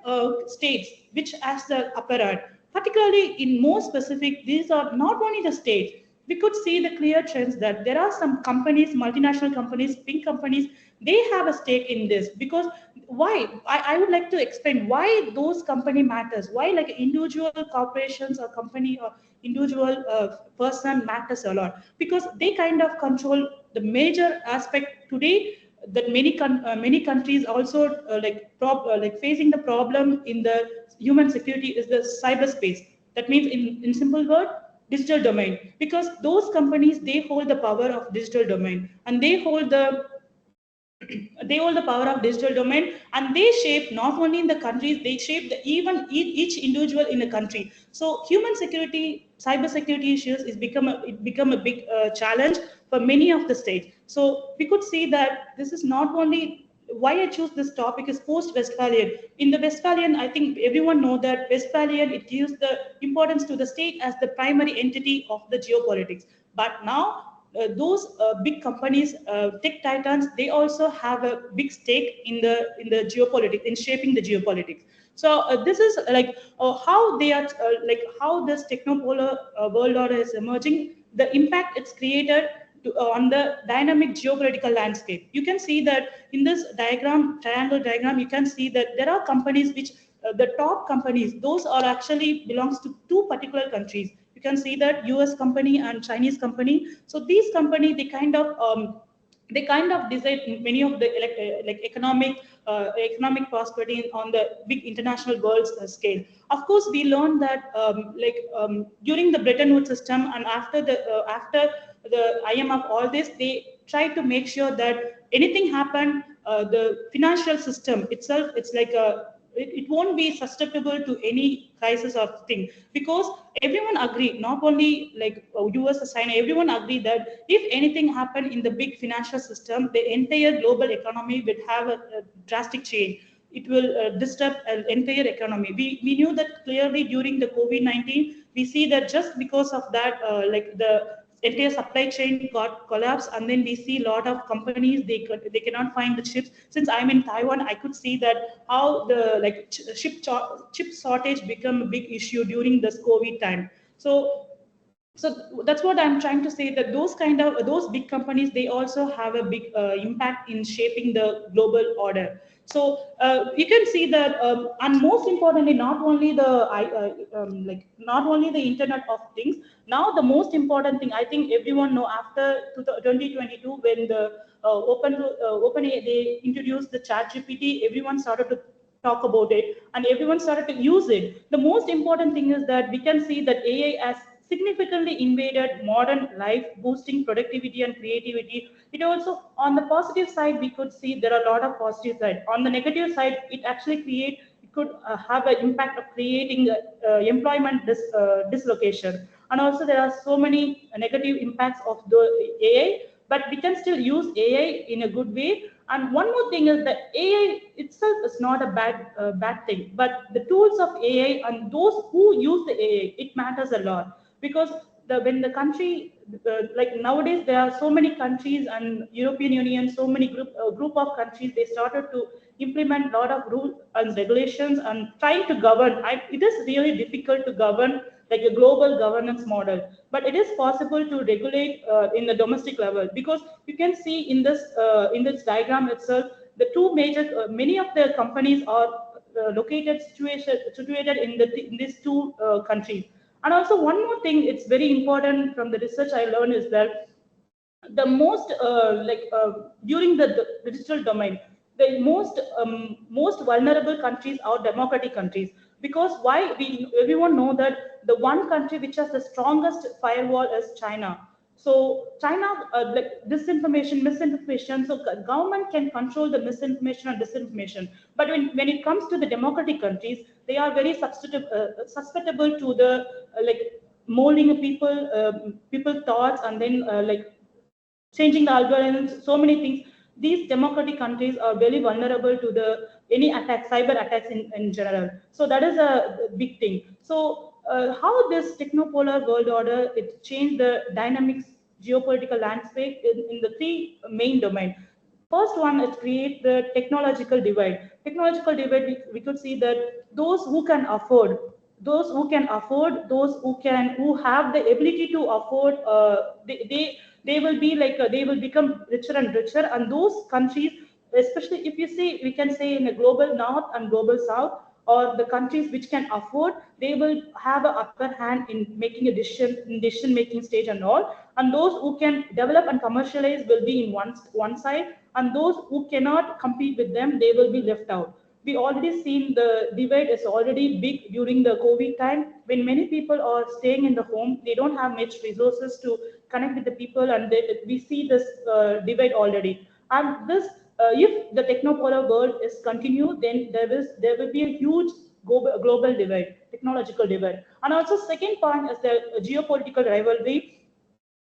[SPEAKER 4] states which has the upper hand. Particularly in more specific, these are not only the states. We could see the clear trends that there are some companies, multinational companies, big companies, they have a stake in this. Because why? I would like to explain why those company matters, why like individual corporations or company or individual person matters a lot, because they kind of control the major aspect today. that many countries also facing the problem in the human security is the cyberspace. That means in simple word, digital domain, because those companies, they hold the power of digital domain, and they hold the power of digital domain, and they shape not only in the countries, they shape even each individual in a country. So human security, cyber security issues is become a big challenge for many of the states. So we could see that this is not only why I choose this topic is post-Westphalian. In the Westphalian, I think everyone know that Westphalian, it gives the importance to the state as the primary entity of the geopolitics. But now those big companies, tech titans, they also have a big stake in the geopolitics, in shaping the geopolitics. So this is how they are how this technopolar world order is emerging, the impact it's created on the dynamic geopolitical landscape. You can see that in this diagram, triangle diagram, you can see that there are companies which the top companies, those are actually belongs to two particular countries. You can see that US company and Chinese company. So these company, they kind of decide many of the economic prosperity on the big international world scale. Of course, we learned that during the Bretton Woods system, and after the IMF, all this, they try to make sure that anything happened, the financial system itself, it's like it won't be susceptible to any crisis or thing, because everyone agree, not only US or China, everyone agree that if anything happened in the big financial system, the entire global economy will have a drastic change. It will disrupt an entire economy. We knew that clearly during the COVID-19. We see that just because of that, the entire supply chain got collapsed, and then we see a lot of companies, they cannot find the chips. Since I'm in Taiwan, I could see that how the chip shortage become a big issue during this COVID time. So that's what I'm trying to say, that those big companies, they also have a big impact in shaping the global order. So you can see that, and most importantly, not only the Internet of Things. Now the most important thing, I think everyone know, after 2022, when the Open they introduced the ChatGPT, everyone started to talk about it, and everyone started to use it. The most important thing is that we can see that AI has significantly invaded modern life, boosting productivity and creativity. It also, on the positive side, we could see there are a lot of positive side. On the negative side, it actually it could have an impact of creating employment dislocation. And also there are so many negative impacts of the AI, but we can still use AI in a good way. And one more thing is that AI itself is not a bad thing, but the tools of AI and those who use the AI, it matters a lot. Because when the country, nowadays, there are so many countries and European Union, so many group of countries, they started to implement a lot of rules and regulations and trying to govern. It is really difficult to govern like a global governance model, but it is possible to regulate in the domestic level, because you can see in this diagram itself, the two major, many of the companies are situated in these two countries. And also one more thing, it's very important from the research I learned, is that the most during the digital domain, the most vulnerable countries are democratic countries. Because why? Everyone know that the one country which has the strongest firewall is China. So China, disinformation, misinformation, so government can control the misinformation and disinformation. But when it comes to the democratic countries, they are very susceptible to the molding of people thoughts, and then changing the algorithms, so many things. These democratic countries are very vulnerable to the any attacks, cyber attacks in general. So that is a big thing. So how this technopolar world order, it changed the dynamics geopolitical landscape in the three main domains. First one, it creates the technological divide. Technological divide, we could see that those who can afford, who have the ability to afford, they will be they will become richer and richer. And those countries, especially if you see, we can say in a global north and global south, or the countries which can afford, they will have an upper hand in making a decision making stage and all. And those who can develop and commercialize will be in one side, and those who cannot compete with them, they will be left out. We already seen the divide is already big during the COVID time, when many people are staying in the home. They don't have much resources to connect with the people, and we see this divide already. And this, if the technopolar world is continued, then there will be a huge global divide, technological divide. And also, second point is the geopolitical rivalry.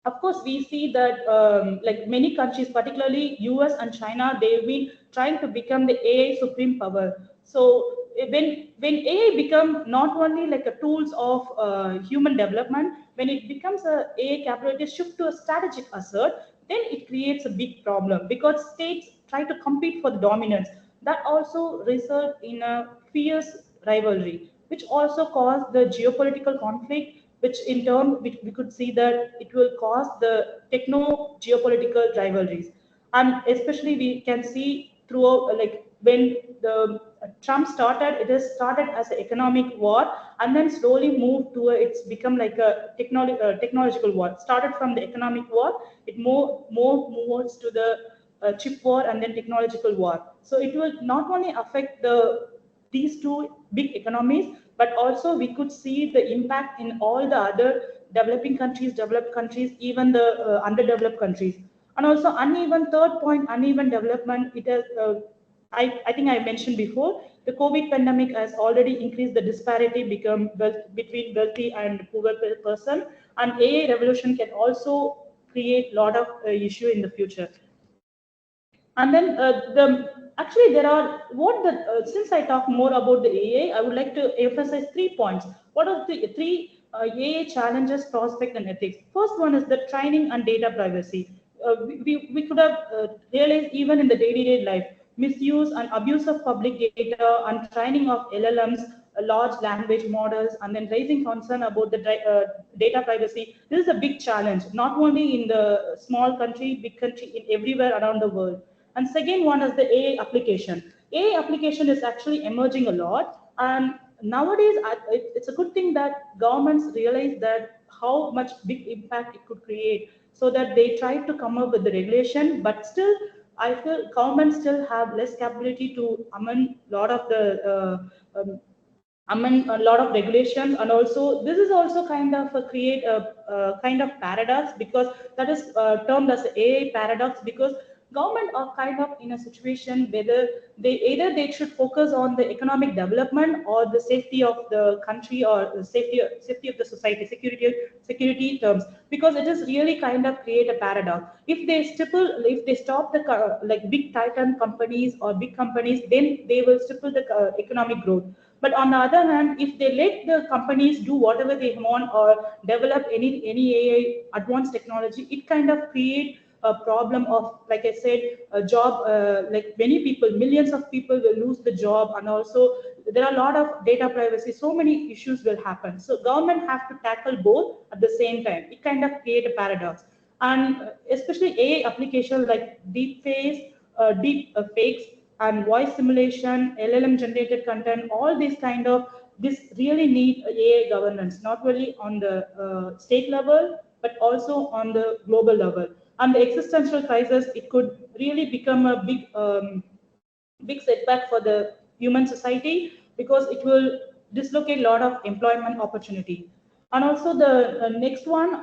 [SPEAKER 4] Of course, we see that like many countries, particularly US and China, they've been trying to become the AI supreme power. So when AI become not only like a tools of human development, when it becomes a AI capability shift to a strategic asset, then it creates a big problem, because states try to compete for the dominance. That also result in a fierce rivalry, which also cause the geopolitical conflict, which in turn we could see that it will cause the techno geopolitical rivalries. And especially we can see throughout, like when the Trump started, it has started as an economic war, and then slowly moved to it's become like a technological war. Started from the economic war, it more moves to the chip war and then technological war. So it will not only affect these two big economies, but also we could see the impact in all the other developing countries, developed countries, even the underdeveloped countries. And also uneven, third point, uneven development. It has, I think I mentioned before, the COVID pandemic has already increased the disparity between wealthy and poor person, and AI revolution can also create a lot of issue in the future. And then actually there are since I talk more about the AI, I would like to emphasize 3 points. What are the three AI challenges, prospect, and ethics? First one is the training and data privacy. We could have realized even in the day-to-day life, misuse and abuse of public data and training of LLMs, large language models, and then raising concern about the data privacy. This is a big challenge, not only in the small country, big country, in everywhere around the world. And second one is the AI application. AI application is actually emerging a lot, and nowadays it's a good thing that governments realize that how much big impact it could create, so that they try to come up with the regulation. But still, I feel governments still have less capability to amend a lot of the a lot of regulations. And also this is also kind of create a kind of paradox, because that is termed as AI paradox, because government are kind of in a situation whether they should focus on the economic development or the safety of the country, or the safety of the society, security terms, because it is really kind of create a paradox. If they stop the like big titan companies or big companies, then they will stifle the economic growth. But on the other hand, if they let the companies do whatever they want or develop any AI advanced technology, it kind of create a problem of, like I said, a job, like many people, millions of people will lose the job. And also there are a lot of data privacy, so many issues will happen. So government have to tackle both at the same time. It kind of create a paradox. And especially AI applications like deep fakes and voice simulation, LLM generated content, all these kind of, this really need AI governance, not only on the state level, but also on the global level. And the existential crisis, it could really become a big setback for the human society, because it will dislocate a lot of employment opportunity. And also the next one,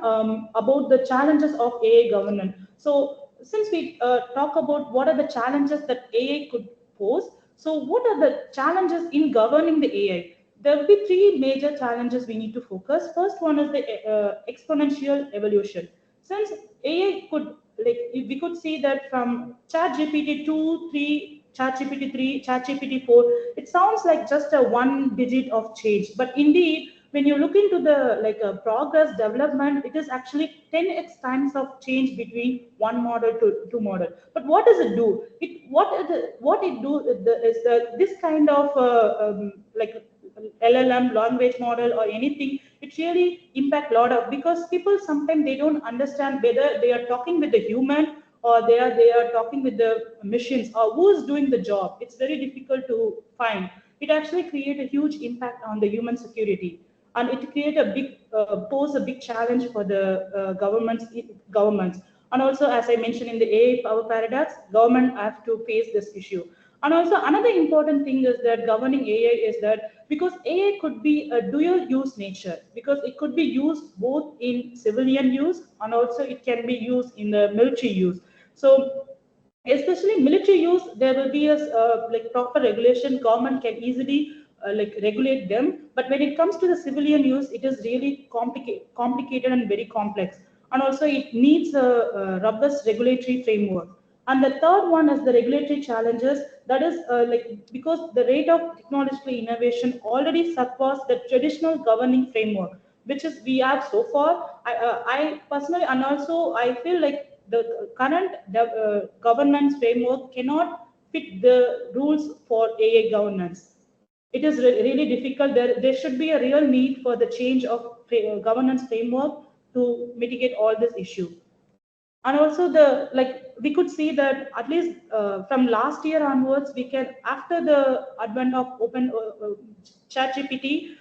[SPEAKER 4] about the challenges of AI governance. So since we talk about what are the challenges that AI could pose, so what are the challenges in governing the AI? There will be three major challenges we need to focus. First one is the exponential evolution. Since AI could, like, we could see that from ChatGPT 2, 3, ChatGPT 3, ChatGPT 4, it sounds like just a one digit of change. But indeed, when you look into the progress development, it is actually 10x times of change between one model to two model. But what does it do? What it do is this kind of like LLM language model or anything, it really impact a lot of, because people sometimes they don't understand whether they are talking with the human or they are talking with the machines, or who is doing the job. It's very difficult to find. it actually create a huge impact on the human security, and it create a big pose a big challenge for the governments. And also, as I mentioned in the AI power paradox, government have to face this issue. And also another important thing is that governing AI is that because AI could be a dual use nature, because it could be used both in civilian use and also it can be used in the military use. So especially military use, there will be a like proper regulation, government can easily like regulate them, but when it comes to the civilian use, it is really complicated and very complex, and also it needs a robust regulatory framework. And the third one is the regulatory challenges, that is like because the rate of technological innovation already surpassed the traditional governing framework which is we have so far. I personally, and also I feel like the current governance framework cannot fit the rules for AI governance. It is really difficult. There should be a real need for the change of governance framework to mitigate all this issue. And also the like we could see that at least from last year onwards, we can after the advent of open chat GPT,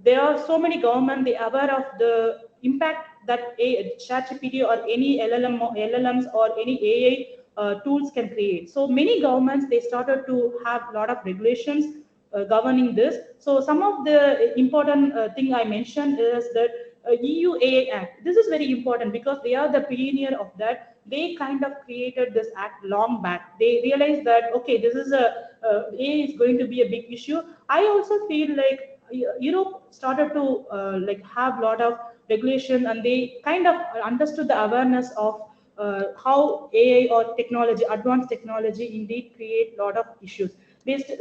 [SPEAKER 4] there are so many government they are aware of the impact that a chat GPT or any LLMs or any AI tools can create. So many governments they started to have a lot of regulations governing this. So some of the important thing I mentioned is that EU AI Act. This is very important because they are the pioneer of that. They kind of created this act long back. They realized that okay, this is AI is going to be a big issue. I also feel like Europe started to like have a lot of regulation, and they kind of understood the awareness of how AI or technology, advanced technology, indeed create a lot of issues.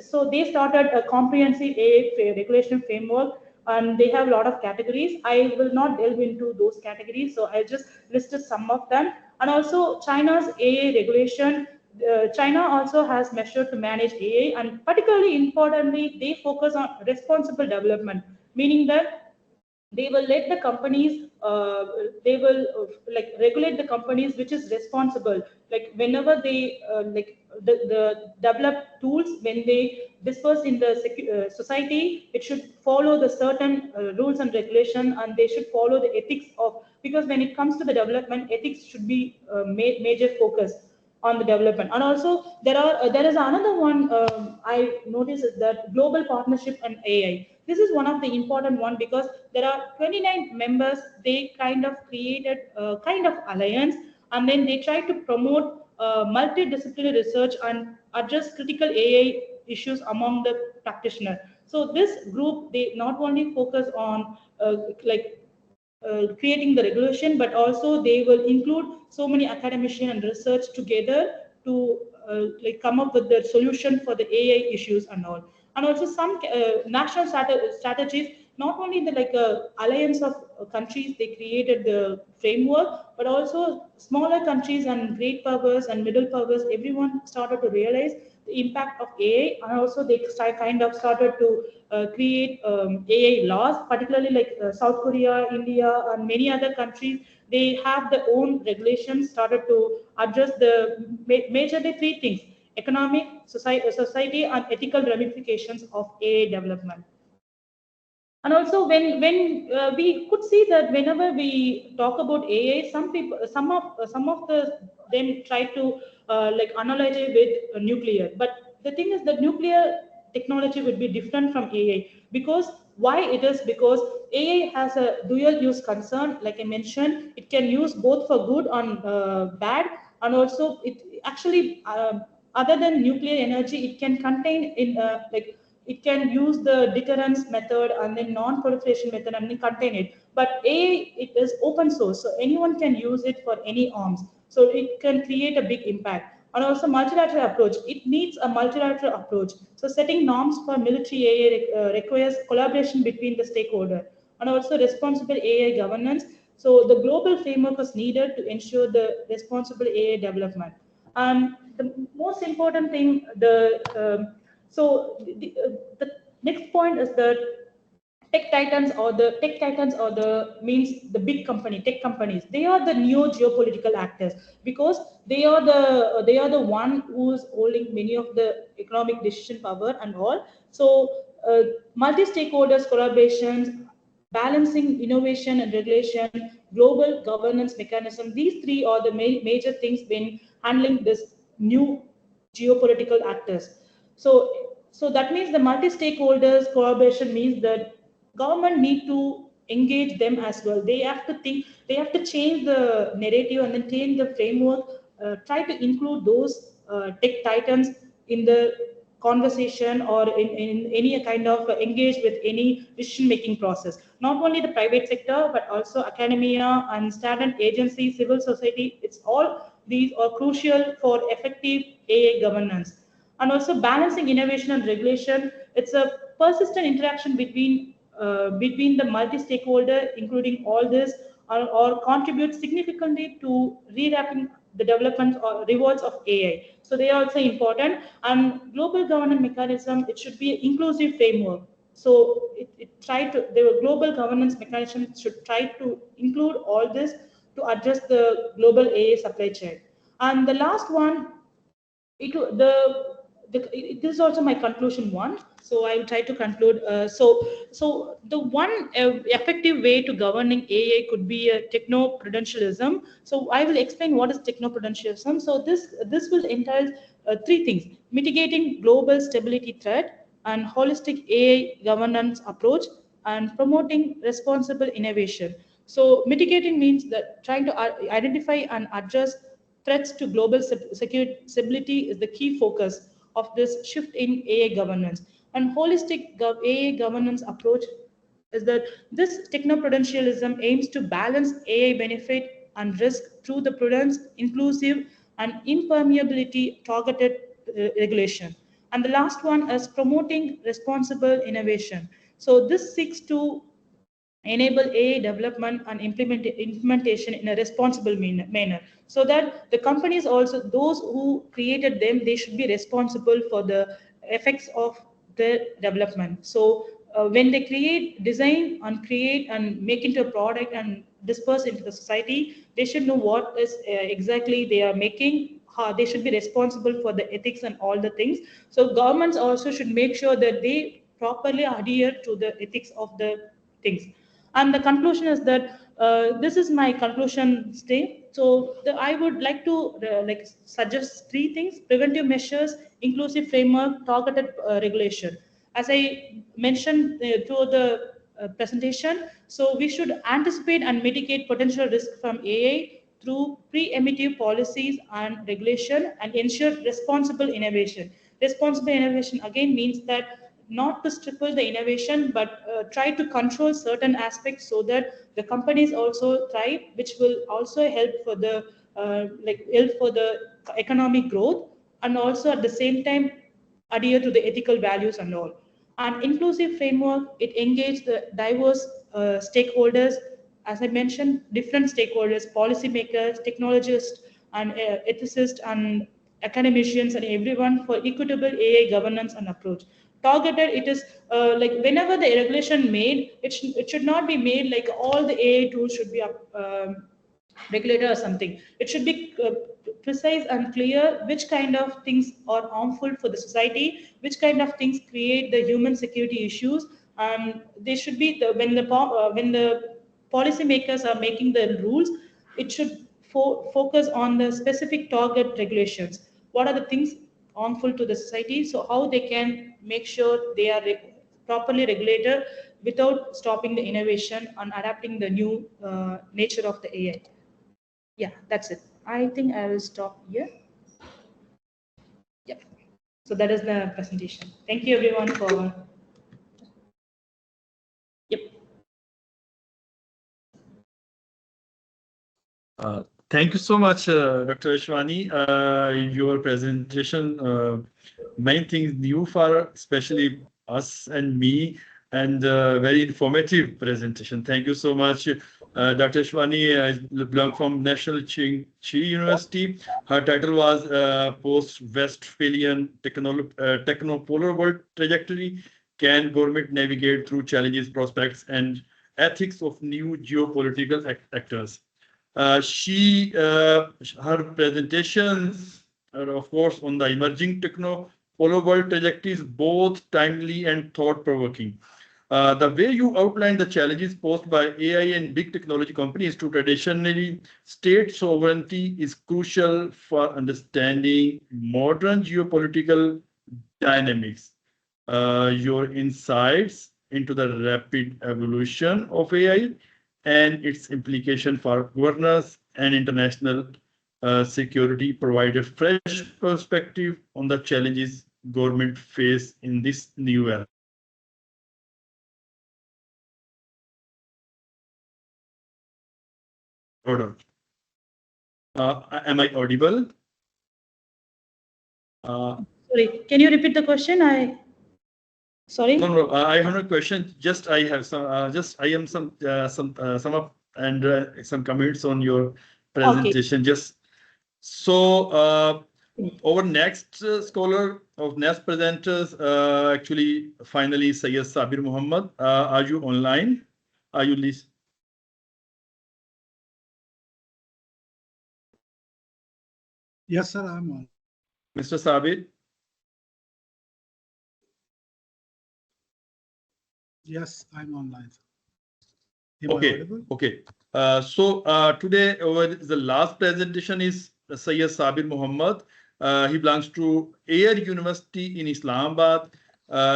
[SPEAKER 4] So they started a comprehensive AI regulation framework, and they have a lot of categories. I will not delve into those categories, so I'll just listed some of them. And also China's AI regulation. China also has measures to manage AI, and particularly importantly, they focus on responsible development, meaning that they will let the companies they will like regulate the companies which is responsible, like whenever they like the develop tools, when they disperse in the society, it should follow the certain rules and regulation, and they should follow the ethics of, because when it comes to the development, ethics should be major focus on the development. And also there is another one I noticed is that global partnership and AI. This is one of the important one because there are 29 members. They kind of created a kind of alliance, and then they try to promote multidisciplinary research and address critical AI issues among the practitioners. So this group, they not only focus on like creating the regulation, but also they will include so many academicians and research together to like come up with the solution for the AI issues and all. And also some national strategies, not only the like alliance of countries, they created the framework, but also smaller countries and great powers and middle powers, everyone started to realize the impact of AI, and also they kind of started to create AI laws, particularly like South Korea, India, and many other countries. They have their own regulations, started to address the majorly three things: economic, society, and ethical ramifications of AI development. And also when we could see that whenever we talk about AI, some people, some of the them try to like analyze it with nuclear. But the thing is that nuclear technology would be different from AI, because why it is, because AI has a dual use concern. Like I mentioned, it can use both for good and bad, and also it actually other than nuclear energy, it can contain in like it can use the deterrence method and then non-proliferation method and then contain it. But AI, it is open source, so anyone can use it for any arms. So it can create a big impact. And also multilateral approach. It needs a multilateral approach. So setting norms for military AI requires collaboration between the stakeholder, and also responsible AI governance. So the global framework is needed to ensure the responsible AI development. And the most important thing, the next point is that tech titans or the means the big company tech companies, they are the neo-geopolitical actors, because they are the one who is holding many of the economic decision power and all. So multi-stakeholders collaborations, balancing innovation and regulation, global governance mechanism. These three are the major things when handling this new geopolitical actors. So that means the multi-stakeholders collaboration means that government need to engage them as well. They have to think, they have to change the narrative and then change the framework, try to include those tech titans in the conversation or in any kind of engage with any decision making process. Not only the private sector but also academia and standard agencies, civil society. It's all these are crucial for effective AI governance. And also balancing innovation and regulation. It's a persistent interaction between the multi-stakeholder, including all this, or contribute significantly to rewrapping the development or rewards of AI. So they are also important. And global governance mechanism, it should be an inclusive framework. So the global governance mechanism should try to include all this to address the global AI supply chain. And the last one, this is also my conclusion one, so I'll try to conclude. So the one effective way to governing AI could be a techno-prudentialism. So I will explain what is techno-prudentialism. So this will entail three things: mitigating global stability threat, and holistic AI governance approach, and promoting responsible innovation. So mitigating means that trying to identify and address threats to global security stability is the key focus of this shift in AI governance. And holistic AI governance approach is that this technoprudentialism aims to balance AI benefit and risk through the prudence, inclusive, and impermeability targeted regulation. And the last one is promoting responsible innovation. So this seeks to enable AI development and implementation in a responsible manner, so that the companies also, those who created them, they should be responsible for the effects of their development. So when they design and create and make into a product and disperse into the society, they should know what is exactly they are making. How they should be responsible for the ethics and all the things. So governments also should make sure that they properly adhere to the ethics of the things. And the conclusion is that this is my conclusion stay. So I would like to suggest three things: preventive measures, inclusive framework, targeted regulation. As I mentioned through the presentation, so we should anticipate and mitigate potential risk from AI through pre-emptive policies and regulation, and ensure responsible innovation. Responsible innovation again means that not to stifle the innovation, but try to control certain aspects so that the companies also thrive, which will also help for the economic growth, and also at the same time adhere to the ethical values and all. And inclusive framework, it engages the diverse stakeholders. As I mentioned, different stakeholders: policymakers, technologists, and ethicists, and academicians, and everyone, for equitable AI governance and approach. Targeted, it is like whenever the regulation made, it should not be made like all the AI tools should be regulated or something. It should be precise and clear which kind of things are harmful for the society, which kind of things create the human security issues, and they should be when the policymakers are making the rules, it should focus on the specific target regulations. What are the things harmful to the society? So how they can make sure they are properly regulated without stopping the innovation and adapting the new nature of the AI. Yeah, that's it. I think I will stop here. Yep. So that is the presentation. Thank you everyone for. Yep.
[SPEAKER 1] Thank you so much, Dr. Ashwani. Your presentation, many things new for especially us and me, and very informative presentation. Thank you so much. Dr. Ashwani belongs from National Chengchi University. Her title was Post-Westphalian Technopolar World Trajectory. Can government navigate through challenges, prospects, and ethics of new geopolitical actors? Her presentations are, of course, on the emerging Polar world trajectory is both timely and thought-provoking. The way you outline the challenges posed by AI and big technology companies to traditionally state sovereignty is crucial for understanding modern geopolitical dynamics. Your insights into the rapid evolution of AI and its implication for governance and international security provide a fresh perspective on the challenges government face in this new era. Hold on. Am I audible?
[SPEAKER 4] Sorry, can you repeat the question? Sorry.
[SPEAKER 1] No, I have no question. Just I have some. Just I am some up and some comments on your presentation.
[SPEAKER 4] Okay.
[SPEAKER 1] Just so our next scholar of next presenters actually finally Sayyid Sabir Muhammad. Are you online? Are you listening?
[SPEAKER 5] Yes, sir, I'm on.
[SPEAKER 1] Mr. Sabir?
[SPEAKER 5] Yes, I'm online.
[SPEAKER 1] Okay. So today the last presentation is Sayyid Sabir Muhammad. He belongs to Air University in Islamabad.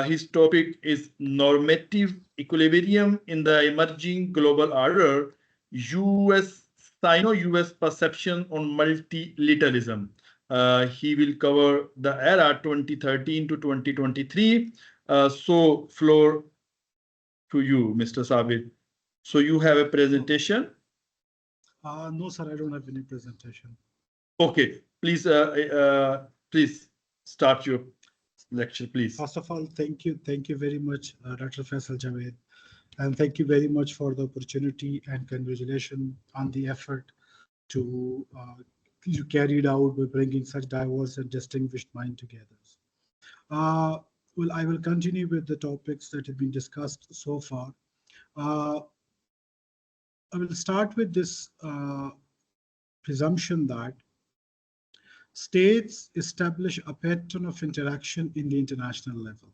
[SPEAKER 1] His topic is normative equilibrium in the emerging global order, US Sino-US perception on multilateralism. He will cover the era 2013 to 2023. So floor to you, Mr. Sabir. So you have a presentation?
[SPEAKER 5] No, sir, I don't have any presentation.
[SPEAKER 1] Okay, please, please start your lecture, please.
[SPEAKER 5] First of all, thank you very much, Dr. Faisal Javaid, and thank you very much for the opportunity and congratulations on the effort to you carried out by bringing such diverse and distinguished mind together. Well, I will continue with the topics that have been discussed so far. I will start with this presumption that states establish a pattern of interaction in the international level.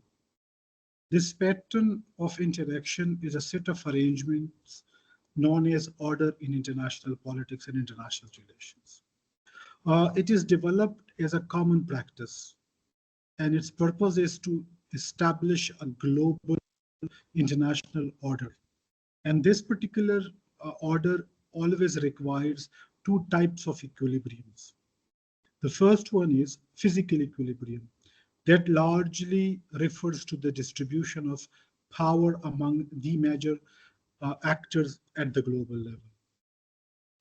[SPEAKER 5] This pattern of interaction is a set of arrangements known as order in international politics and international relations. It is developed as a common practice, and its purpose is to establish a global international order. And this particular order always requires two types of equilibriums. The first one is physical equilibrium that largely refers to the distribution of power among the major actors at the global level.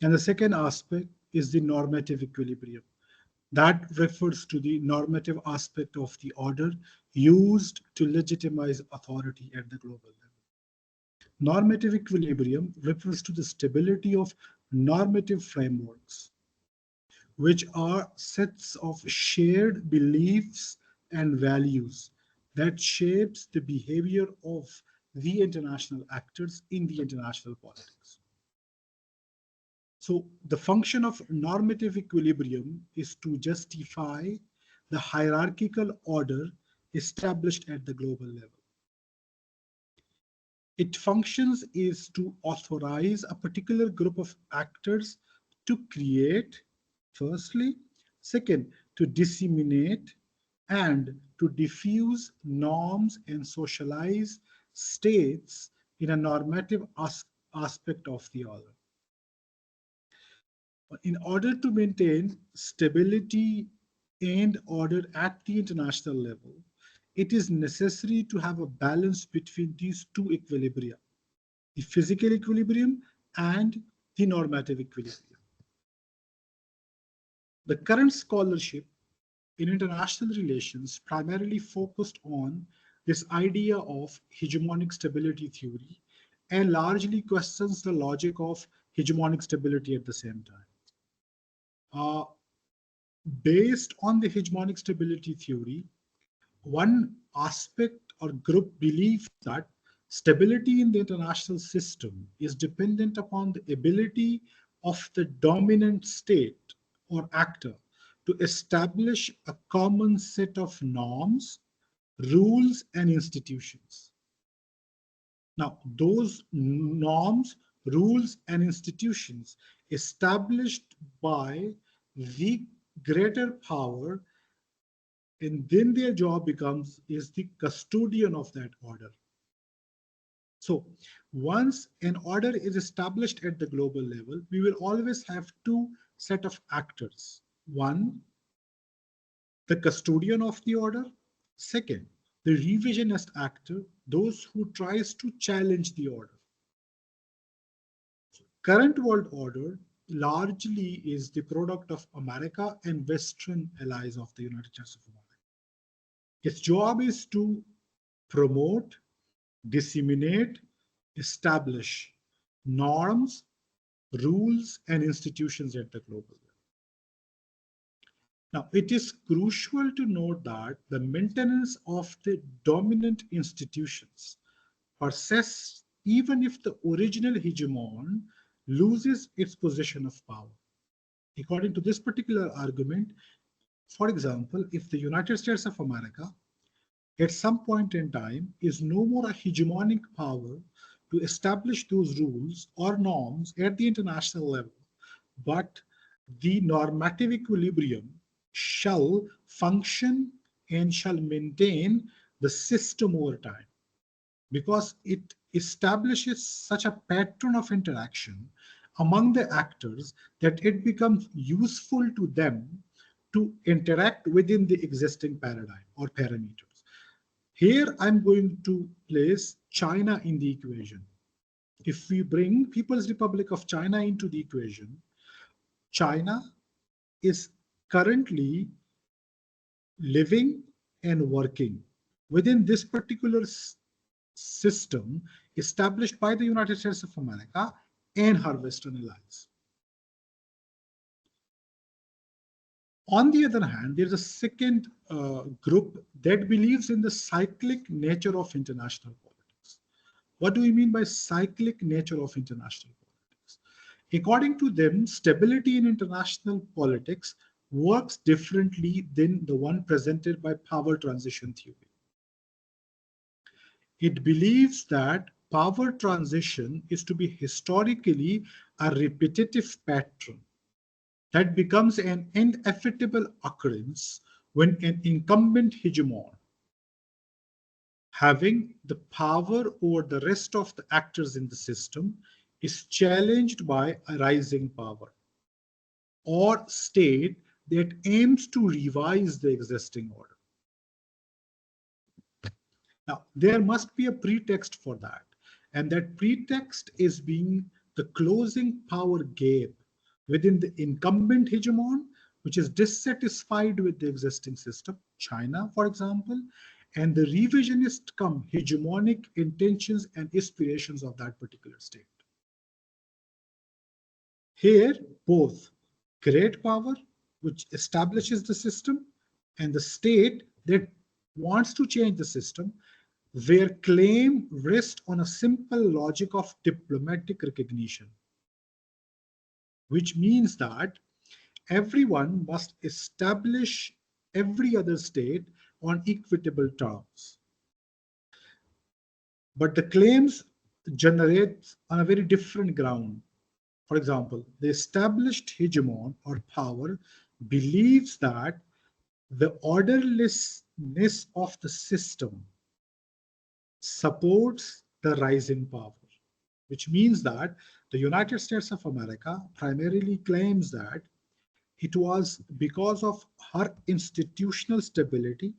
[SPEAKER 5] And the second aspect is the normative equilibrium. That refers to the normative aspect of the order used to legitimize authority at the global level. Normative equilibrium refers to the stability of normative frameworks, which are sets of shared beliefs and values that shapes the behavior of the international actors in the international politics. So the function of normative equilibrium is to justify the hierarchical order established at the global level. Its functions is to authorize a particular group of actors to create, firstly, second, to disseminate, and to diffuse norms and socialize states in a normative aspect of the order. In order to maintain stability and order at the international level, it is necessary to have a balance between these two equilibria, the physical equilibrium and the normative equilibrium. The current scholarship in international relations primarily focused on this idea of hegemonic stability theory and largely questions the logic of hegemonic stability at the same time. Based on the hegemonic stability theory, one aspect or group believes that stability in the international system is dependent upon the ability of the dominant state or actor to establish a common set of norms, rules, and institutions. Now, those norms, rules, and institutions established by the greater power, and then their job becomes is the custodian of that order. So once an order is established at the global level, we will always have two set of actors. One, the custodian of the order. Second, the revisionist actor, those who tries to challenge the order. Current world order largely is the product of America and Western allies of the United States of America. Its job is to promote, disseminate, establish norms, rules, and institutions at the global level. Now, it is crucial to note that the maintenance of the dominant institutions persists even if the original hegemon loses its position of power. According to this particular argument, for example, if the United States of America at some point in time is no more a hegemonic power to establish those rules or norms at the international level, but the normative equilibrium shall function and shall maintain the system over time, because it establishes such a pattern of interaction among the actors that it becomes useful to them to interact within the existing paradigm or parameters. Here, I'm going to place China in the equation. If we bring People's Republic of China into the equation, China is currently living and working within this particular system established by the United States of America and her Western allies. On the other hand, there's a second group that believes in the cyclic nature of international politics. What do we mean by cyclic nature of international politics? According to them, stability in international politics works differently than the one presented by power transition theory. It believes that power transition is to be historically a repetitive pattern that becomes an inevitable occurrence when an incumbent hegemon, having the power over the rest of the actors in the system, is challenged by a rising power or state that aims to revise the existing order. Now, there must be a pretext for that, and that pretext is being the closing power gap within the incumbent hegemon, which is dissatisfied with the existing system, China, for example, and the revisionist come hegemonic intentions and aspirations of that particular state. Here, both great power, which establishes the system, and the state that wants to change the system, their claim rests on a simple logic of diplomatic recognition, which means that everyone must establish every other state on equitable terms. But the claims generate on a very different ground. For example, the established hegemon or power believes that the orderlessness of the system supports the rising power, which means that the United States of America primarily claims that it was because of her institutional stability,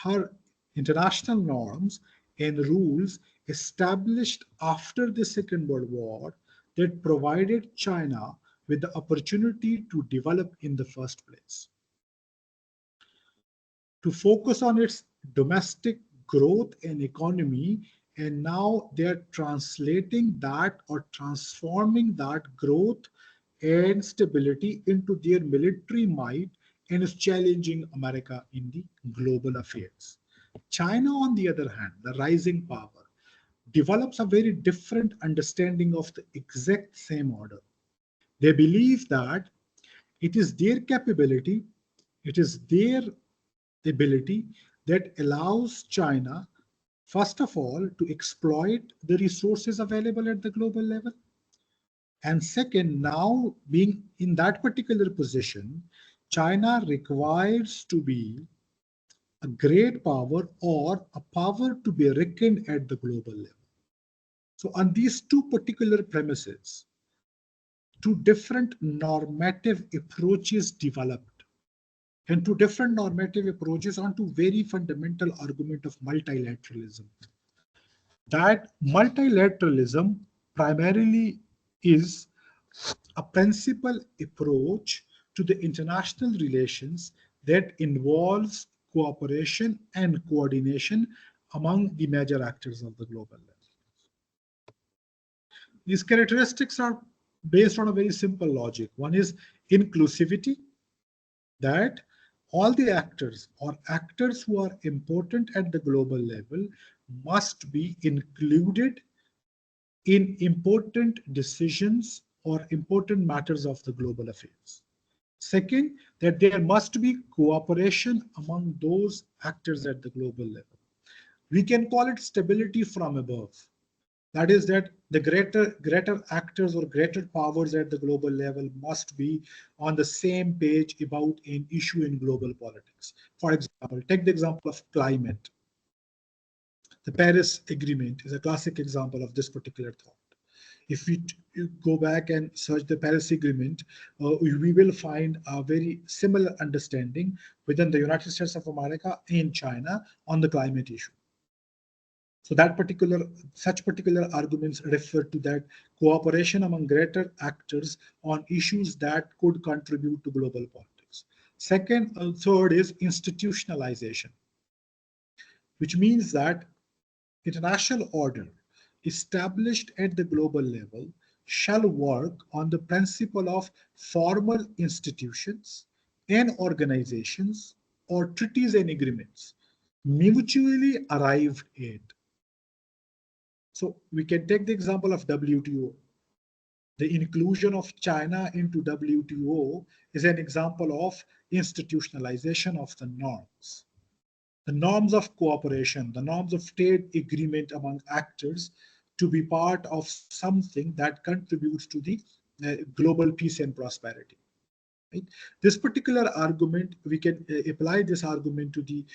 [SPEAKER 5] her international norms and rules established after the Second World War that provided China with the opportunity to develop in the first place. To focus on its domestic growth and economy, and now they're translating that or transforming that growth and stability into their military might and is challenging America in the global affairs. China, on the other hand, the rising power, develops a very different understanding of the exact same order. They believe that It is their capability, it is their ability that allows China, first of all, to exploit the resources available at the global level. And second, now being in that particular position, China requires to be a great power or a power to be reckoned at the global level. So on these two particular premises, two different normative approaches developed, and two different normative approaches onto very fundamental argument of multilateralism. That multilateralism primarily is a principal approach to the international relations that involves cooperation and coordination among the major actors of the global level. These characteristics are based on a very simple logic. One is inclusivity, that all the actors or actors who are important at the global level must be included in important decisions or important matters of the global affairs. Second, that there must be cooperation among those actors at the global level. We can call it stability from above. That is that the greater actors or greater powers at the global level must be on the same page about an issue in global politics. For example, take the example of climate. The Paris Agreement is a classic example of this particular thought. If we go back and search the Paris Agreement, we will find a very similar understanding within the United States of America and China on the climate issue. So such particular arguments refer to that cooperation among greater actors on issues that could contribute to global politics. Third is institutionalization, which means that international order established at the global level shall work on the principle of formal institutions and organizations or treaties and agreements mutually arrived at. So we can take the example of WTO. The inclusion of China into WTO is an example of institutionalization of the norms. The norms of cooperation, the norms of trade agreement among actors to be part of something that contributes to the global peace and prosperity. Right? This particular argument, we can apply this argument to the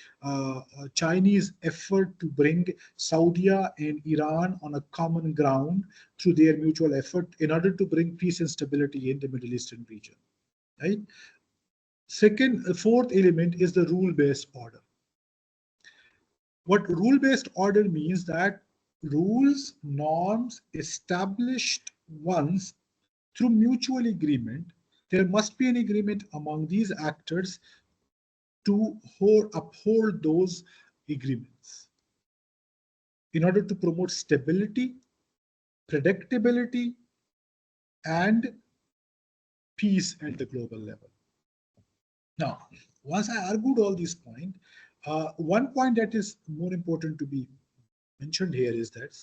[SPEAKER 5] Chinese effort to bring Saudi and Iran on a common ground through their mutual effort in order to bring peace and stability in the Middle Eastern region. Right? Fourth element is the rule-based order. What rule-based order means that rules, norms established once through mutual agreement, there must be an agreement among these actors to uphold those agreements in order to promote stability, predictability, and peace at the global level. Now, once I argued all these points, one point that is more important to be mentioned here is that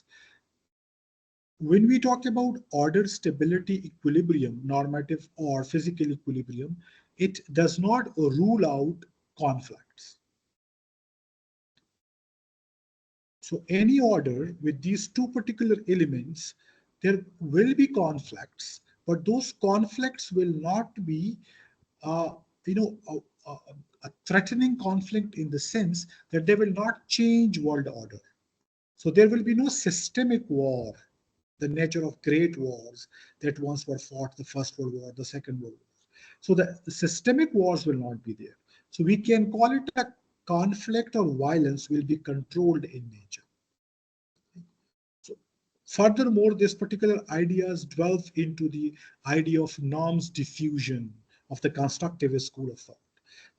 [SPEAKER 5] when we talk about order, stability, equilibrium, normative or physical equilibrium, it does not rule out conflicts. So any order with these two particular elements, there will be conflicts, but those conflicts will not be, a threatening conflict in the sense that they will not change world order. So there will be no systemic war, the nature of great wars that once were fought, the First World War, the Second World War. So the systemic wars will not be there. So we can call it a conflict or violence will be controlled in nature. So furthermore, this particular ideas delve into the idea of norms diffusion of the constructivist school of thought.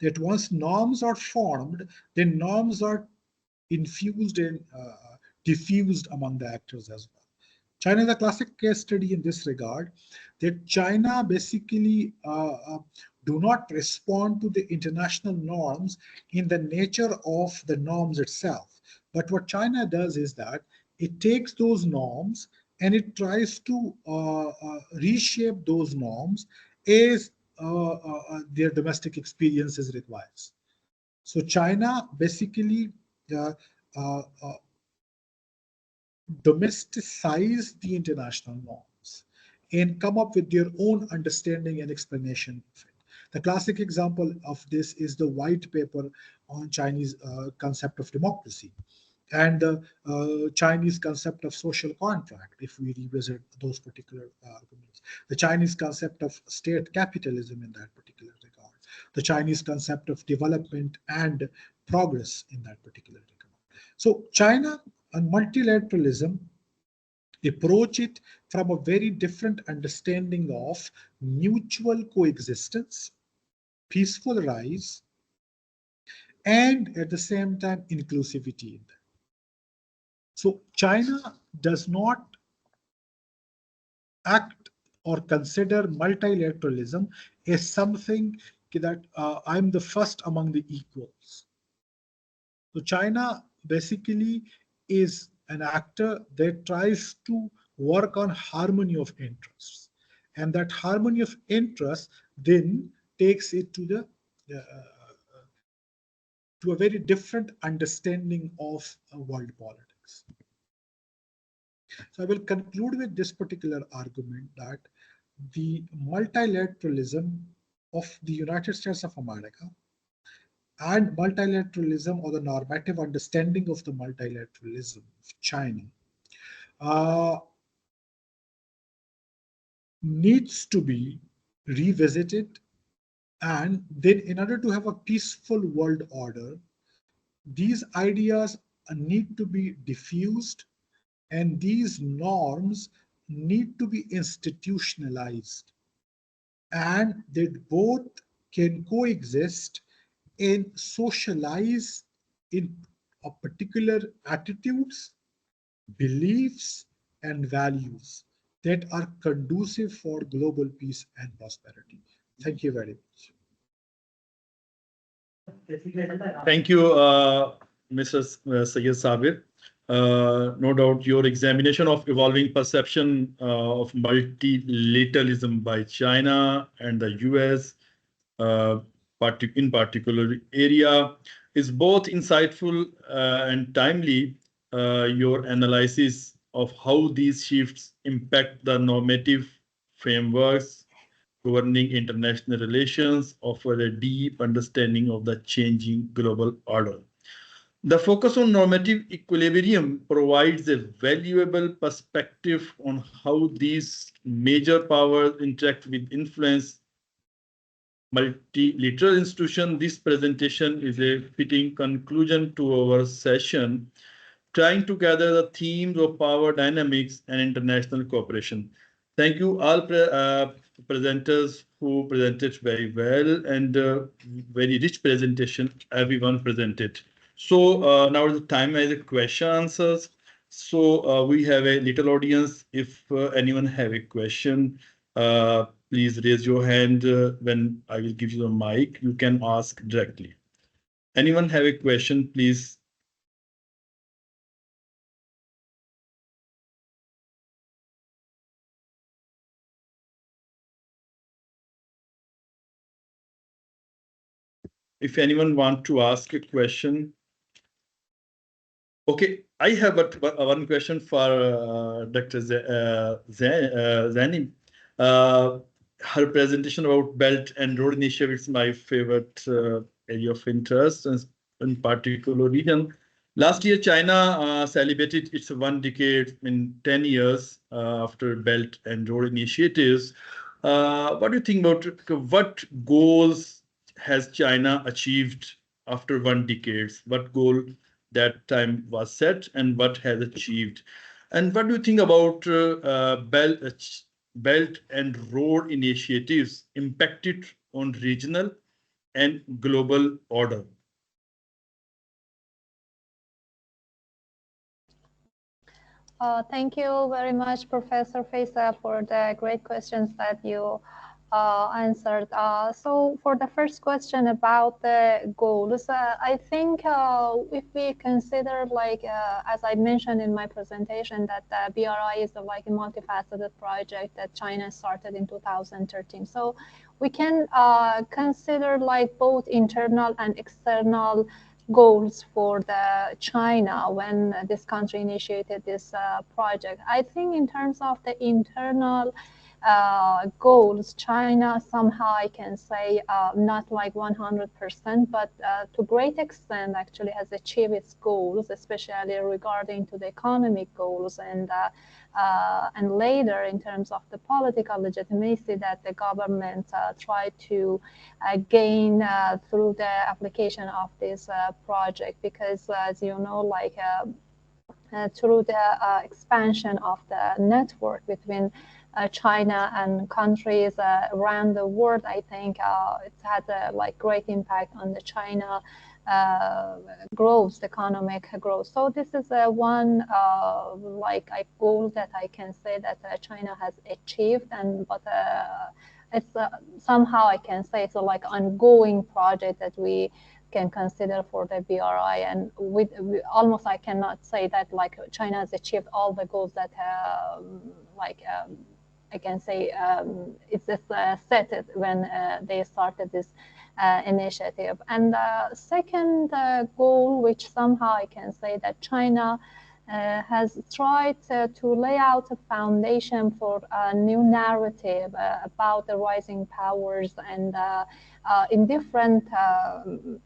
[SPEAKER 5] That once norms are formed, then norms are infused and diffused among the actors as well. China is a classic case study in this regard, that China basically do not respond to the international norms in the nature of the norms itself. But what China does is that it takes those norms and it tries to reshape those norms as their domestic experiences requires. So China basically domesticize the international norms and come up with their own understanding and explanation of it. The classic example of this is the white paper on Chinese concept of democracy and the Chinese concept of social contract, if we revisit those particular arguments. The Chinese concept of state capitalism in that particular regard. The Chinese concept of development and progress in that particular regard. So China and multilateralism approach it from a very different understanding of mutual coexistence, peaceful rise, and at the same time inclusivity in that. So China does not act or consider multilateralism as something that I'm the first among the equals. So China basically is an actor that tries to work on harmony of interests. And that harmony of interests then takes it to a very different understanding of world politics. So I will conclude with this particular argument that the multilateralism of the United States of America and multilateralism, or the normative understanding of the multilateralism of China, needs to be revisited. And then in order to have a peaceful world order, these ideas need to be diffused and these norms need to be institutionalized, and that both can coexist and socialize in a particular attitudes, beliefs, and values that are conducive for global peace and prosperity. Thank you very much.
[SPEAKER 1] Thank you, Mr. Sayyid Sabir. No doubt your examination of evolving perception of multilateralism by China and the US in particular area is both insightful and timely. Your analysis of how these shifts impact the normative frameworks governing international relations offer a deep understanding of the changing global order. The focus on normative equilibrium provides a valuable perspective on how these major powers interact with influence multilateral institution. This presentation is a fitting conclusion to our session, trying to gather the themes of power dynamics and international cooperation. Thank you all presenters who presented very well, and very rich presentation everyone presented. So now the time is the question answers. So we have a little audience. If anyone have a question, please raise your hand when I will give you the mic. You can ask directly. Anyone have a question, please? If anyone want to ask a question. Okay, I have one question for Dr. Zeynab. Her presentation about Belt and Road Initiative is my favorite area of interest, and in particular region. Last year, China celebrated its 1 decade in 10 years after Belt and Road Initiatives. What do you think about what goals has China achieved after 1 decade? What goal that time was set and what has achieved? And what do you think about Belt and Road Initiatives impacted on regional and global order?
[SPEAKER 2] Thank you very much, Professor Faisal, for the great questions that you answered. So for the first question about the goals, I think if we consider, like, as I mentioned in my presentation, that the BRI is like a multifaceted project that China started in 2013. So we can consider like both internal and external goals for the China when this country initiated this project. I think in terms of the internal goals, China somehow I can say not like 100%, but to great extent actually has achieved its goals, especially regarding to the economic goals and later in terms of the political legitimacy that the government tried to gain through the application of this project. Because as you know, like through the expansion of the network between China and countries around the world, I think it had a like great impact on the China growth, economic growth. So this is one like a goal that I can say that China has achieved, and but it's somehow I can say it's a like ongoing project that we can consider for the BRI, and with almost I cannot say that like China has achieved all the goals that like I can say it's just set it when they started this initiative. And the second goal, which somehow I can say that China has tried to lay out a foundation for a new narrative about the rising powers and in different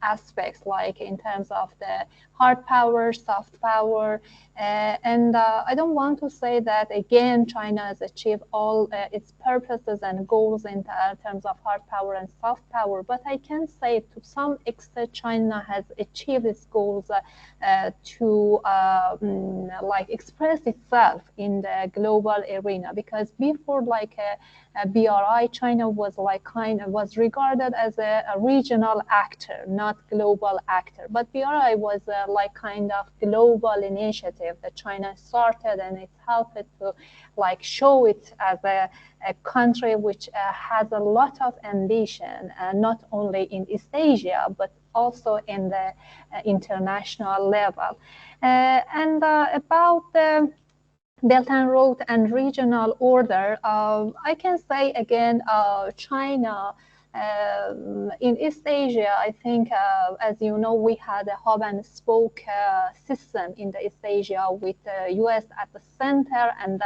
[SPEAKER 2] aspects, like in terms of the hard power, soft power. And I don't want to say that, again, China has achieved all its purposes and goals in terms of hard power and soft power, but I can say to some extent China has achieved its goals to like express itself in the global arena. Because before like a BRI, China was like was regarded as a regional actor, not global actor. But BRI was like kind of global initiative that China started, and it helped it to like show it as a country which has a lot of ambition, not only in East Asia, but also in the international level. And about the Belt and Road and regional order, I can say again, China in East Asia, I think, as you know, we had a hub and spoke system in the East Asia with the US at the center, and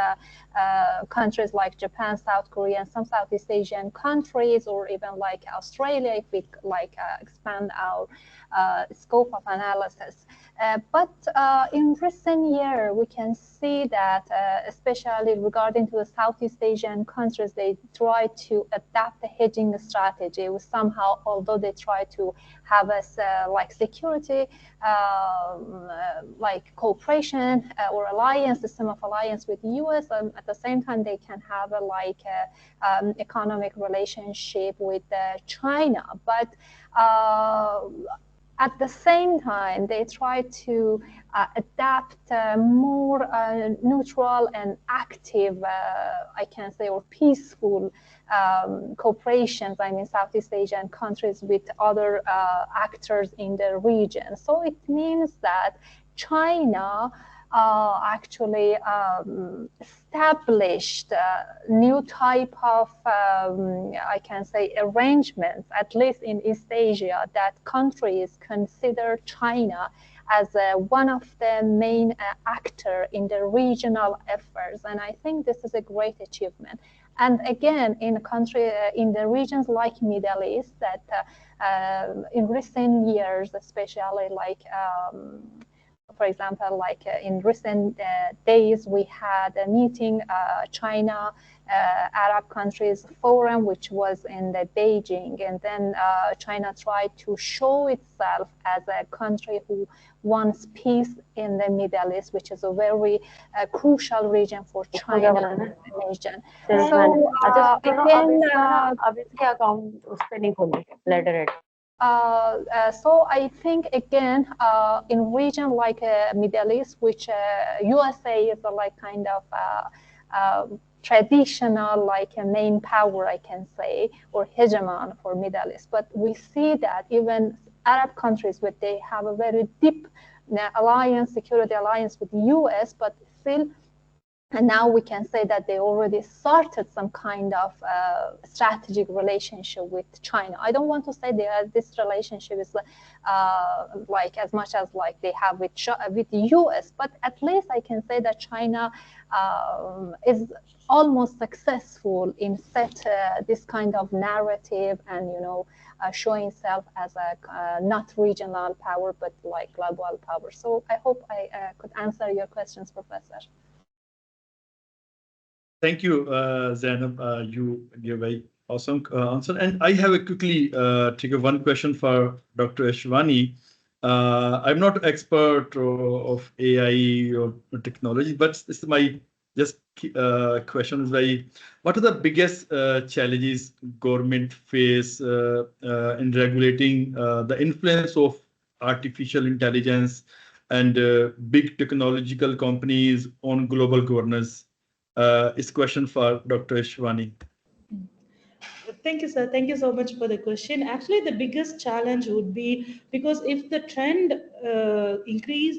[SPEAKER 2] countries like Japan, South Korea, and some Southeast Asian countries, or even like Australia, if we like expand our scope of analysis. But in recent year, we can see that, especially regarding to the Southeast Asian countries, they try to adapt the hedging strategy. Somehow, although they try to have us like security, like cooperation or alliance, system of alliance with the US, at the same time they can have a like economic relationship with China. But at the same time, they try to adapt more neutral and active, I can say, or peaceful cooperations, I mean, Southeast Asian countries with other actors in the region. So it means that China actually established new type of, I can say, arrangements, at least in East Asia, that countries consider China as one of the main actor in the regional efforts. And I think this is a great achievement. And again, in a country, in the regions like Middle East, that in recent years, especially like for example, like in recent days, we had a meeting, China, Arab countries forum, which was in the Beijing. And then China tried to show itself as a country who wants peace in the Middle East, which is a very crucial region for China nation. So so I think again in region like Middle East, which USA is a like kind of traditional like a main power, I can say, or hegemon for Middle East. But we see that even Arab countries, where they have a very deep alliance, security alliance with the US, but still And now we can say that they already started some kind of strategic relationship with China. I don't want to say this relationship is like as much as like they have with the US, but at least I can say that China is almost successful in set this kind of narrative and showing itself as a not regional power but like global power. So I hope I could answer your questions, Professor.
[SPEAKER 1] Thank you, Zeynab. You gave a very awesome answer. And I have a quickly take one question for Dr. Aswini. I'm not an expert of AI or technology, but this is my just question is very, what are the biggest challenges government face in regulating the influence of artificial intelligence and big technological companies on global governance? Is question for Dr. Aswini.
[SPEAKER 4] Thank you, sir. Thank you so much for the question. Actually, the biggest challenge would be, because if the trend increase,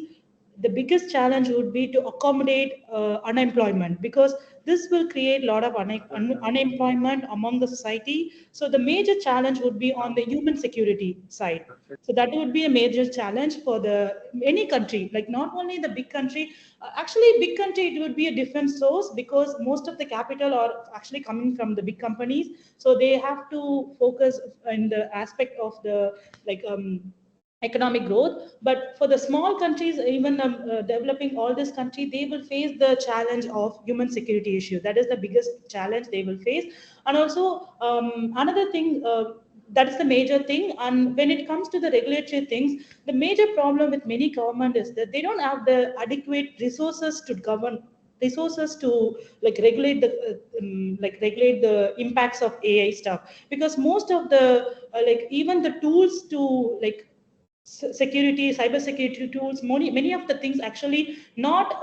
[SPEAKER 4] the biggest challenge would be to accommodate unemployment, because this will create a lot of unemployment among the society. So the major challenge would be on the human security side. So that would be a major challenge for any country, like not only the big country. Actually, big country, it would be a different source, because most of the capital are actually coming from the big companies. So they have to focus in the aspect of the economic growth. But for the small countries, even developing all this country, they will face the challenge of human security issue. That is the biggest challenge they will face. And also another thing, that is the major thing. And when it comes to the regulatory things, the major problem with many government is that they don't have the adequate resources to govern, resources to regulate the impacts of AI stuff. Because most of the even the tools to security, cyber security tools, many of the things actually not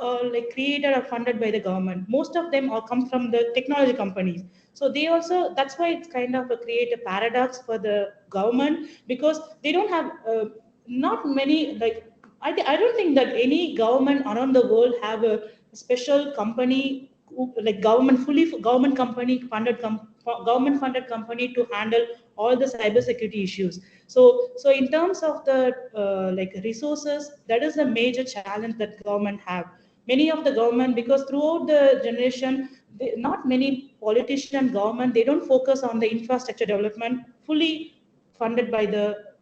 [SPEAKER 4] created or funded by the government. Most of them are come from the technology companies. So they also, that's why it's kind of create a paradox for the government, because they don't have not many I don't think that any government around the world have a special company government company funded government funded company to handle all the cybersecurity issues. So in terms of the resources, that is a major challenge that government have. Many of the government, because throughout the generation, not many politician government, they don't focus on the infrastructure development fully funded by the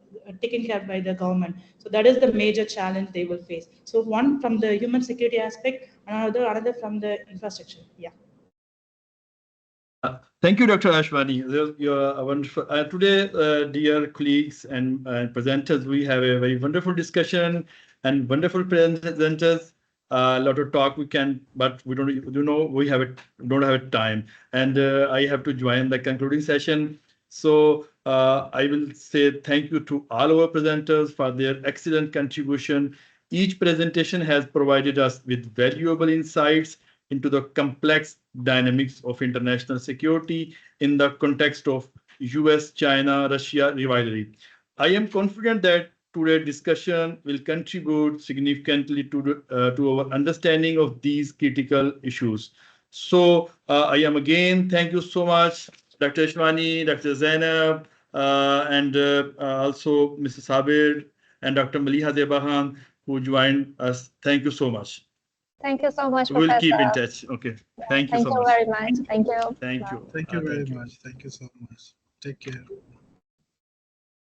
[SPEAKER 4] taken care by the government. So that is the major challenge they will face. So one from the human security aspect, another from the infrastructure. Yeah.
[SPEAKER 1] Thank you, Dr. Aswini. You're wonderful. Today, dear colleagues and presenters, we have a very wonderful discussion and wonderful presenters. A lot of talk we can, but we don't, we don't have time. And I have to join the concluding session. So I will say thank you to all our presenters for their excellent contribution. Each presentation has provided us with valuable insights into the complex dynamics of international security in the context of US-China-Russia rivalry. I am confident that today's discussion will contribute significantly to our understanding of these critical issues. So I am again, thank you so much, Dr. Aswini, Dr. Zeynab, and also Mr. Sabir and Dr. Maliha Zeba, who joined us. Thank you so much.
[SPEAKER 2] Thank you so much,
[SPEAKER 1] We'll
[SPEAKER 2] Professor.
[SPEAKER 1] keep in touch. Okay. Thank you so much.
[SPEAKER 2] Thank you very much. Thank you.
[SPEAKER 5] Thank you very much. Thank you so much. Take care.